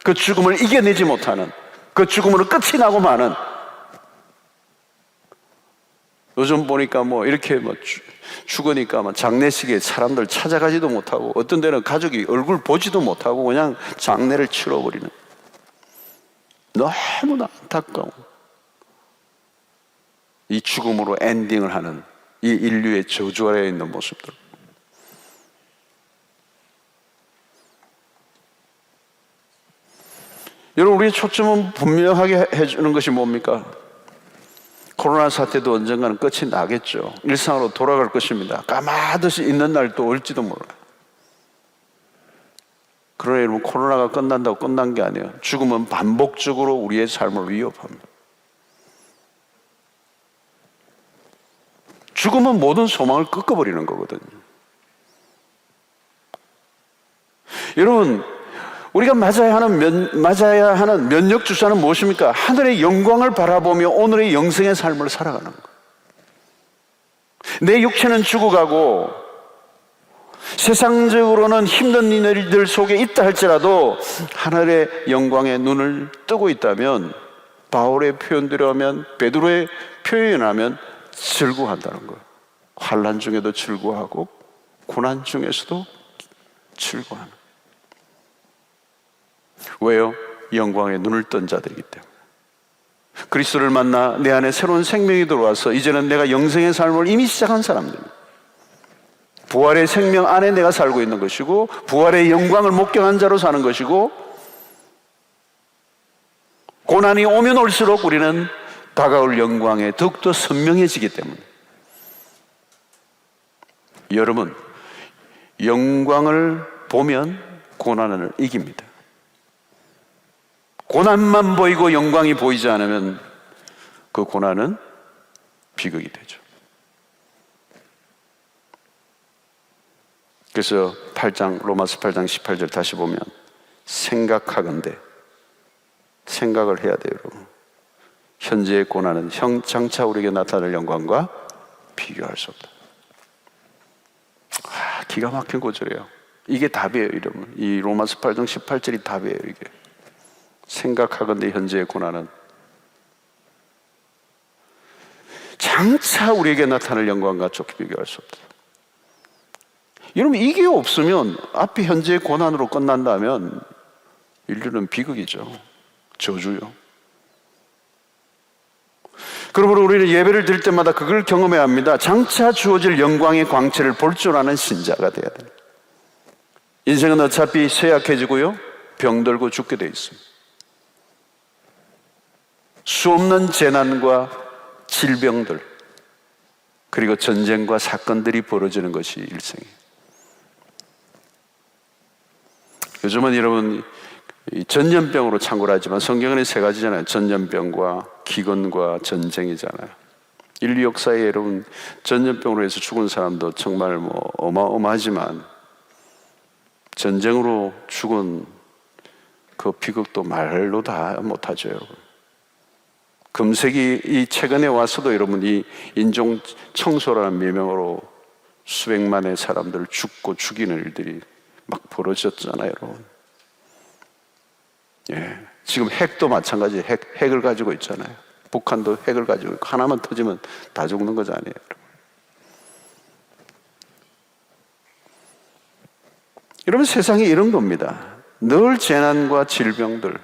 A: 그 죽음을 이겨내지 못하는, 그 죽음으로 끝이 나고 마는. 요즘 보니까 뭐 이렇게 뭐 죽으니까 뭐 장례식에 사람들 찾아가지도 못하고 어떤 데는 가족이 얼굴 보지도 못하고 그냥 장례를 치러버리는, 너무나 안타까운 이 죽음으로 엔딩을 하는 이 인류의 저주 아래에 있는 모습들. 여러분, 우리의 초점은 분명하게 해주는 것이 뭡니까? 코로나 사태도 언젠가는 끝이 나겠죠. 일상으로 돌아갈 것입니다. 까마득이 있는 날도 올지도 몰라요. 그러나 여러분, 코로나가 끝난다고 끝난 게 아니에요. 죽음은 반복적으로 우리의 삶을 위협합니다. 죽음은 모든 소망을 꺾어버리는 거거든요. 여러분, 우리가 맞아야 하는 면역 주사는 무엇입니까? 하늘의 영광을 바라보며 오늘의 영생의 삶을 살아가는 거예요. 내 육체는 죽어가고 세상적으로는 힘든 일들 속에 있다 할지라도 하늘의 영광에 눈을 뜨고 있다면, 바울의 표현대로 하면, 베드로의 표현하면 즐거워한다는 거예요. 환난 중에도 즐거워하고 고난 중에서도 즐거워하는. 왜요? 영광에 눈을 뜬 자들이기 때문에. 그리스도를 만나 내 안에 새로운 생명이 들어와서 이제는 내가 영생의 삶을 이미 시작한 사람들입니다. 부활의 생명 안에 내가 살고 있는 것이고, 부활의 영광을 목격한 자로 사는 것이고, 고난이 오면 올수록 우리는 다가올 영광에 더욱더 선명해지기 때문에. 여러분, 영광을 보면 고난을 이깁니다. 고난만 보이고 영광이 보이지 않으면 그 고난은 비극이 되죠. 그래서 로마서 8장 18절 다시 보면, 생각하건대, 생각을 해야 돼요, 여러분. 현재의 고난은 장차 우리에게 나타날 영광과 비교할 수 없다. 기가 막힌 구절이에요. 이게 답이에요. 이러면 이 로마서 8장 18절이 답이에요. 이게 생각하건대 현재의 고난은 장차 우리에게 나타날 영광과 좋게 비교할 수 없다. 여러분, 이게 없으면 앞에 현재의 고난으로 끝난다면 인류는 비극이죠. 저주요. 그러므로 우리는 예배를 드릴 때마다 그걸 경험해야 합니다. 장차 주어질 영광의 광채를 볼 줄 아는 신자가 되어야 됩니다. 인생은 어차피 쇠약해지고요, 병들고 죽게 돼 있습니다. 수없는 재난과 질병들, 그리고 전쟁과 사건들이 벌어지는 것이 일생이에요. 요즘은 여러분 전염병으로 창궐 하지만 성경에는 세 가지잖아요. 전염병과 기근과 전쟁이잖아요. 인류 역사에 여러분 전염병으로 해서 죽은 사람도 정말 어마어마하지만 전쟁으로 죽은 그 비극도 말로 다 못하죠, 여러분. 금세기 이 최근에 와서도 여러분 이 인종 청소라는 명명으로 수백만의 사람들을 죽고 죽이는 일들이 막 벌어졌잖아요, 여러분. 예, 지금 핵도 마찬가지, 핵을 가지고 있잖아요. 북한도 핵을 가지고 있고 하나만 터지면 다 죽는 거잖아요, 여러분. 여러분, 세상이 이런 겁니다. 늘 재난과 질병들,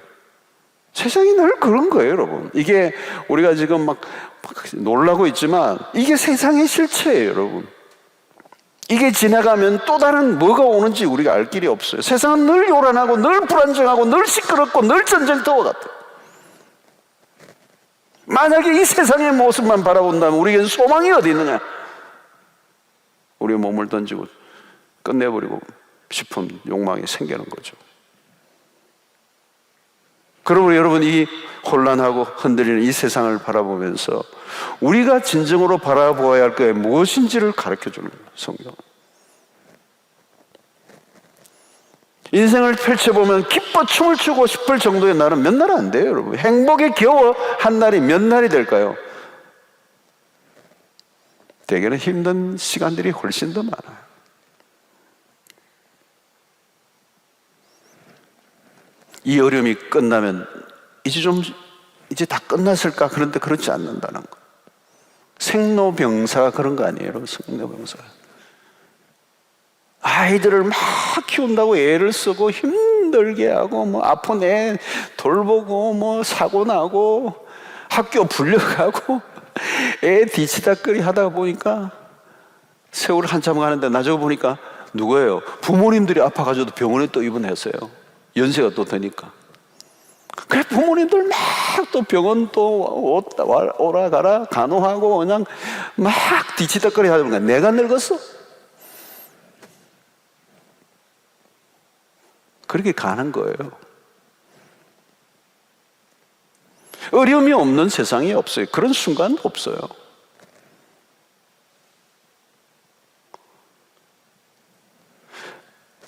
A: 세상이 늘 그런 거예요, 여러분. 이게 우리가 지금 막 놀라고 있지만 이게 세상의 실체예요, 여러분. 이게 지나가면 또 다른 뭐가 오는지 우리가 알 길이 없어요. 세상은 늘 요란하고 늘 불안정하고 늘 시끄럽고 늘 전쟁터와 같아요. 만약에 이 세상의 모습만 바라본다면 우리에겐 소망이 어디 있느냐? 우리의 몸을 던지고 끝내버리고 싶은 욕망이 생기는 거죠. 그러므로 여러분, 이 혼란하고 흔들리는 이 세상을 바라보면서 우리가 진정으로 바라보아야 할 게 무엇인지를 가르쳐주는 거예요, 성경은. 인생을 펼쳐보면 기뻐 춤을 추고 싶을 정도의 날은 몇 날 안 돼요, 여러분. 행복에 겨워 한 날이 몇 날이 될까요? 대개는 힘든 시간들이 훨씬 더 많아요. 이 어려움이 끝나면 이제 다 끝났을까? 그런데 그렇지 않는다는 거. 생로병사가 그런 거 아니에요, 여러분. 생로병사가 아이들을 막 키운다고 애를 쓰고 힘들게 하고 아픈 애 돌보고 사고 나고 학교 불려가고 애 뒤치다꺼리 하다 보니까 세월 한참 가는데 나중에 보니까 누구예요? 부모님들이 아파가지고 병원에 또 입원했어요. 연세가 또 되니까. 그래, 부모님들 막 또 병원 또 오라 가라 간호하고 그냥 막 뒤치다꺼리 하다 보니까 내가 늙었어? 그렇게 가는 거예요. 어려움이 없는 세상이 없어요. 그런 순간도 없어요.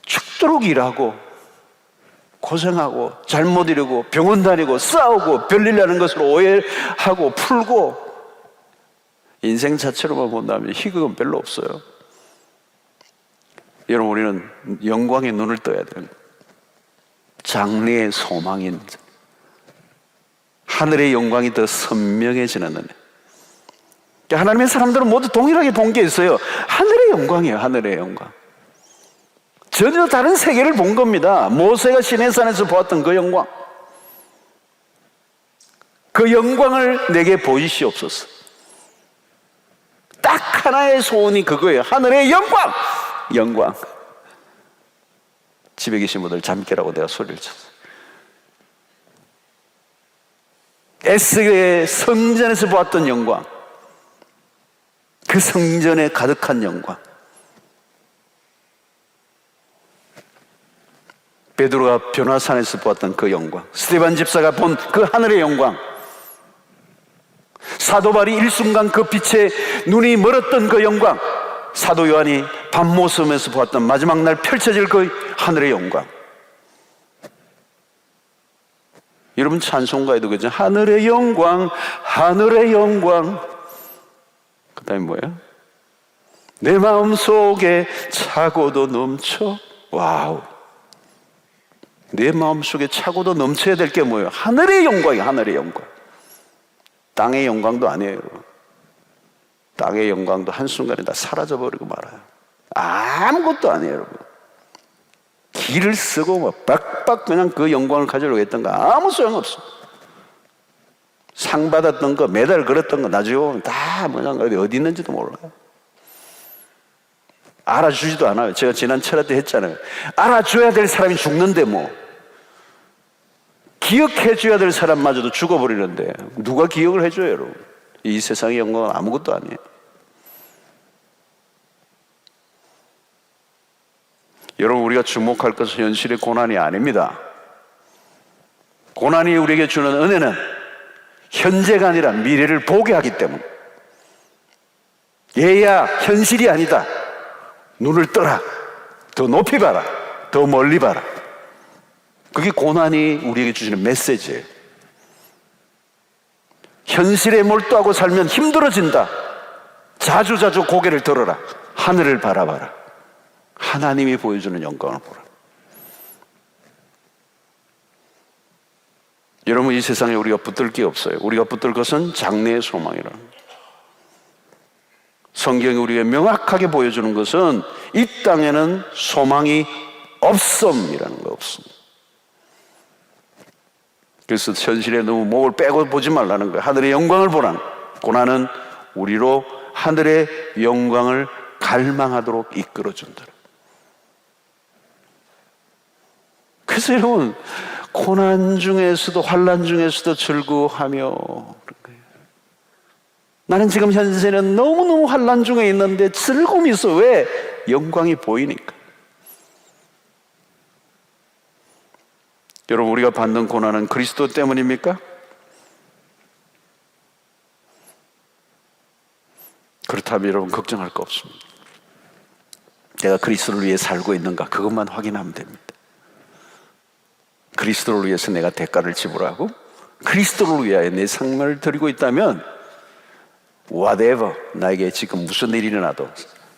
A: 죽도록 일하고 고생하고 잘못 이루고 병원 다니고 싸우고 별일 나는 것으로 오해하고 풀고 인생 자체로만 본다면 희극은 별로 없어요. 여러분, 우리는 영광의 눈을 떠야 됩니다. 장래의 소망인 하늘의 영광이 더 선명해지는 은혜. 하나님의 사람들은 모두 동일하게 본 게 있어요. 하늘의 영광이에요. 하늘의 영광. 전혀 다른 세계를 본 겁니다. 모세가 시내산에서 보았던 그 영광, 그 영광을 내게 보이시옵소서. 딱 하나의 소원이 그거예요. 하늘의 영광! 영광. 집에 계신 분들 잠 깨라고 내가 소리를 쳤어요. 에스겔의 성전에서 보았던 영광, 그 성전에 가득한 영광, 베드로가 변화산에서 보았던 그 영광, 스데반 집사가 본 그 하늘의 영광, 사도 바울이 일순간 그 빛에 눈이 멀었던 그 영광, 사도 요한이 밤모섬에서 보았던 마지막 날 펼쳐질 그 하늘의 영광. 여러분 찬송가에도 그죠? 하늘의 영광, 하늘의 영광. 그 다음에 뭐예요? 내 마음속에 차고도 넘쳐. 와우. 내 마음속에 차고도 넘쳐야 될 게 뭐예요? 하늘의 영광이에요. 하늘의 영광. 땅의 영광도 아니에요, 여러분. 땅의 영광도 한순간에 다 사라져버리고 말아요. 아무것도 아니에요, 여러분. 기를 쓰고 막 빡빡 그냥 그 영광을 가지려고 했던 거 아무 소용없어. 상 받았던 거, 메달 걸었던 거 나중에 보면 다 그냥 어디 있는지도 몰라요. 알아주지도 않아요. 제가 지난 철야 때 했잖아요. 알아줘야 될 사람이 죽는데 뭐. 기억해줘야 될 사람마저도 죽어버리는데 누가 기억을 해줘요, 여러분? 이 세상의 영광은 아무것도 아니에요. 여러분, 우리가 주목할 것은 현실의 고난이 아닙니다. 고난이 우리에게 주는 은혜는 현재가 아니라 미래를 보게 하기 때문에, 얘야 현실이 아니다, 눈을 떠라, 더 높이 봐라, 더 멀리 봐라. 그게 고난이 우리에게 주시는 메시지예요. 현실에 몰두하고 살면 힘들어진다. 자주자주 고개를 들어라. 하늘을 바라봐라. 하나님이 보여주는 영광을 보라. 여러분, 이 세상에 우리가 붙들 게 없어요. 우리가 붙들 것은 장래의 소망이라는 거예요. 성경이 우리에게 명확하게 보여주는 것은 이 땅에는 소망이 없음이라는 거, 없음. 그래서 현실에 너무 목을 빼고 보지 말라는 거예요. 하늘의 영광을 보라는 거예요. 고난은 우리로 하늘의 영광을 갈망하도록 이끌어준다. 그래서 여러분, 고난 중에서도 환난 중에서도 즐거워하며 그런 거예요. 나는 지금 현세는 너무너무 환난 중에 있는데 즐거움이 있어. 왜? 영광이 보이니까. 여러분, 우리가 받는 고난은 그리스도 때문입니까? 그렇다면 여러분, 걱정할 거 없습니다. 내가 그리스도를 위해 살고 있는가, 그것만 확인하면 됩니다. 그리스도를 위해서 내가 대가를 지불하고 그리스도를 위하여 내 삶을 드리고 있다면 whatever, 나에게 지금 무슨 일이 일어나도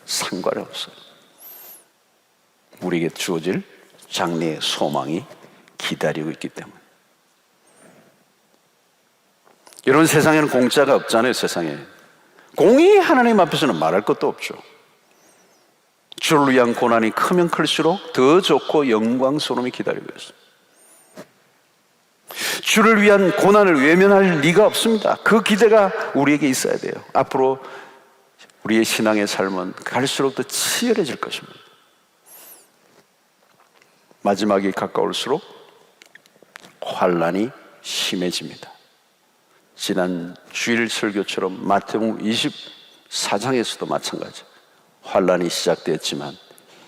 A: 상관이 없어요. 우리에게 주어질 장래의 소망이 기다리고 있기 때문에. 여러분, 세상에는 공짜가 없잖아요. 세상에 공의 하나님 앞에서는 말할 것도 없죠. 주를 위한 고난이 크면 클수록 더 좋고 영광스러움이 기다리고 있어요. 주를 위한 고난을 외면할 리가 없습니다. 그 기대가 우리에게 있어야 돼요. 앞으로 우리의 신앙의 삶은 갈수록 더 치열해질 것입니다. 마지막이 가까울수록 환난이 심해집니다. 지난 주일 설교처럼 마태복음 24장에서도 마찬가지. 환난이 시작되었지만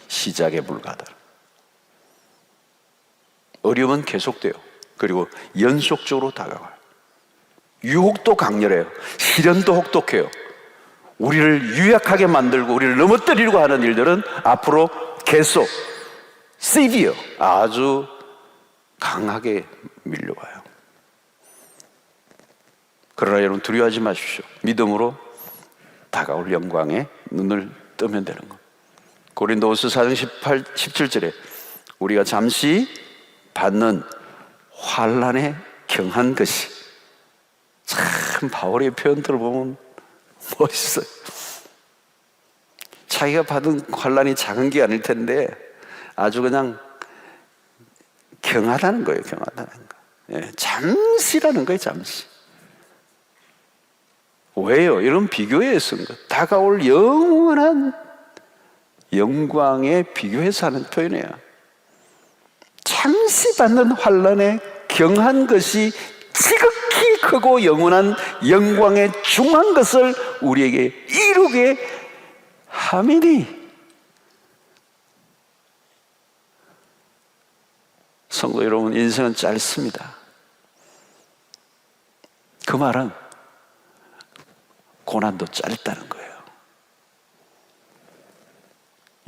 A: 시작에 불과하다. 어려움은 계속돼요. 그리고 연속적으로 다가와요. 유혹도 강렬해요. 시련도 혹독해요. 우리를 유약하게 만들고 우리를 넘어뜨리려고 하는 일들은 앞으로 계속 severe, 아주 강하게 밀려와요. 그러나 여러분, 두려워하지 마십시오. 믿음으로 다가올 영광에 눈을 뜨면 되는 것. 고린도후서 4장 17절에 우리가 잠시 받는 환난에 경한 것이, 참 바울의 표현들을 보면 멋있어요. 자기가 받은 환난이 작은 게 아닐 텐데 아주 그냥 경하다는 거예요. 경하다는 거. 예, 잠시라는 거예요. 잠시. 왜요? 이런 비교에 쓴 것. 다가올 영원한 영광에 비교해서 하는 표현이에요. 잠시 받는 환난에 경한 것이 지극히 크고 영원한 영광에 중한 것을 우리에게 이루게 함이니. 성도 여러분, 인생은 짧습니다. 그 말은 고난도 짧다는 거예요.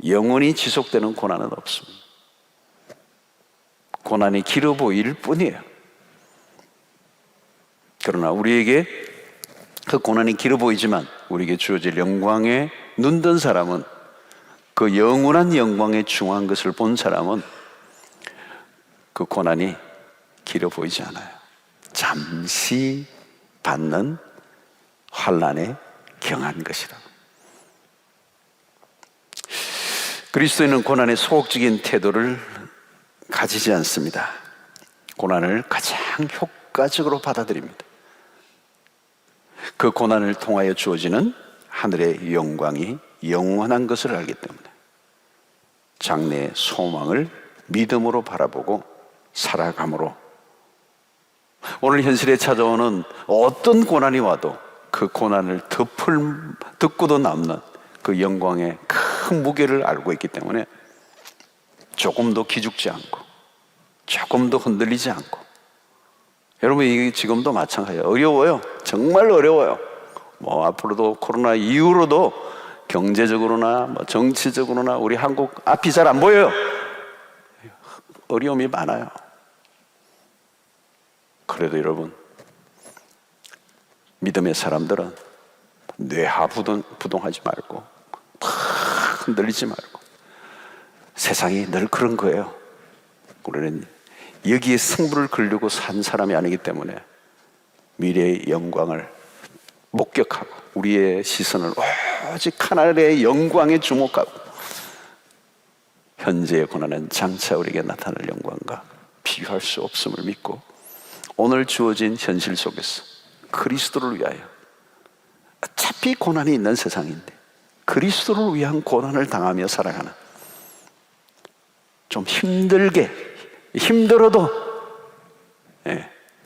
A: 영원히 지속되는 고난은 없습니다. 고난이 길어 보일 뿐이에요. 그러나 우리에게 그 고난이 길어 보이지만 우리에게 주어질 영광에 눈뜬 사람은, 그 영원한 영광에 중한 것을 본 사람은 그 고난이 길어 보이지 않아요. 잠시 받는 환난에 경한 것이다. 그리스도인은 고난의 소극적인 태도를 가지지 않습니다. 고난을 가장 효과적으로 받아들입니다. 그 고난을 통하여 주어지는 하늘의 영광이 영원한 것을 알기 때문에 장래의 소망을 믿음으로 바라보고 살아감으로 오늘 현실에 찾아오는 어떤 고난이 와도 그 고난을 덮고도 남는 그 영광의 큰 무게를 알고 있기 때문에 조금도 기죽지 않고 조금도 흔들리지 않고, 여러분 이게 지금도 마찬가지예요. 어려워요. 정말 어려워요. 앞으로도 코로나 이후로도 경제적으로나 정치적으로나 우리 한국 앞이 잘 안 보여요. 어려움이 많아요. 그래도 여러분, 믿음의 사람들은 뇌하부동하지 말고 흔들리지 말고, 세상이 늘 그런 거예요. 우리는 여기에 승부를 걸려고 산 사람이 아니기 때문에 미래의 영광을 목격하고 우리의 시선을 오직 하나님의 영광에 주목하고, 현재의 고난은 장차 우리에게 나타날 영광과 비교할 수 없음을 믿고 오늘 주어진 현실 속에서 그리스도를 위하여, 어차피 고난이 있는 세상인데 그리스도를 위한 고난을 당하며 살아가는, 좀 힘들어도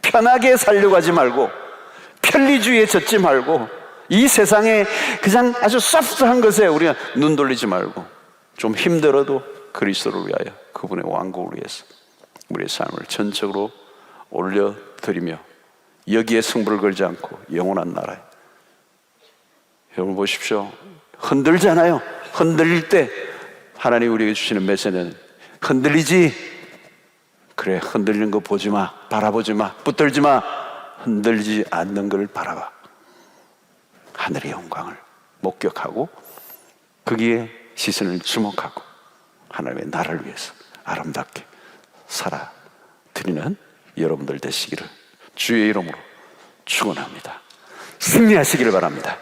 A: 편하게 살려고 하지 말고 편리주의에 젖지 말고 이 세상에 그냥 아주 소프트한 것에 우리가 눈 돌리지 말고 좀 힘들어도 그리스도를 위하여, 그분의 왕국을 위해서 우리의 삶을 전적으로 올려드리며 여기에 승부를 걸지 않고 영원한 나라에, 여러분 보십시오. 흔들잖아요. 흔들릴 때 하나님 우리에게 주시는 메시지는 흔들리지, 그래 흔들리는 거 보지 마, 바라보지 마, 붙들지 마, 흔들리지 않는 걸 바라봐. 하늘의 영광을 목격하고 거기에 시선을 주목하고 하나님의 나라를 위해서 아름답게 살아드리는 여러분들 되시기를 주의 이름으로 축원합니다. 승리하시기를 바랍니다.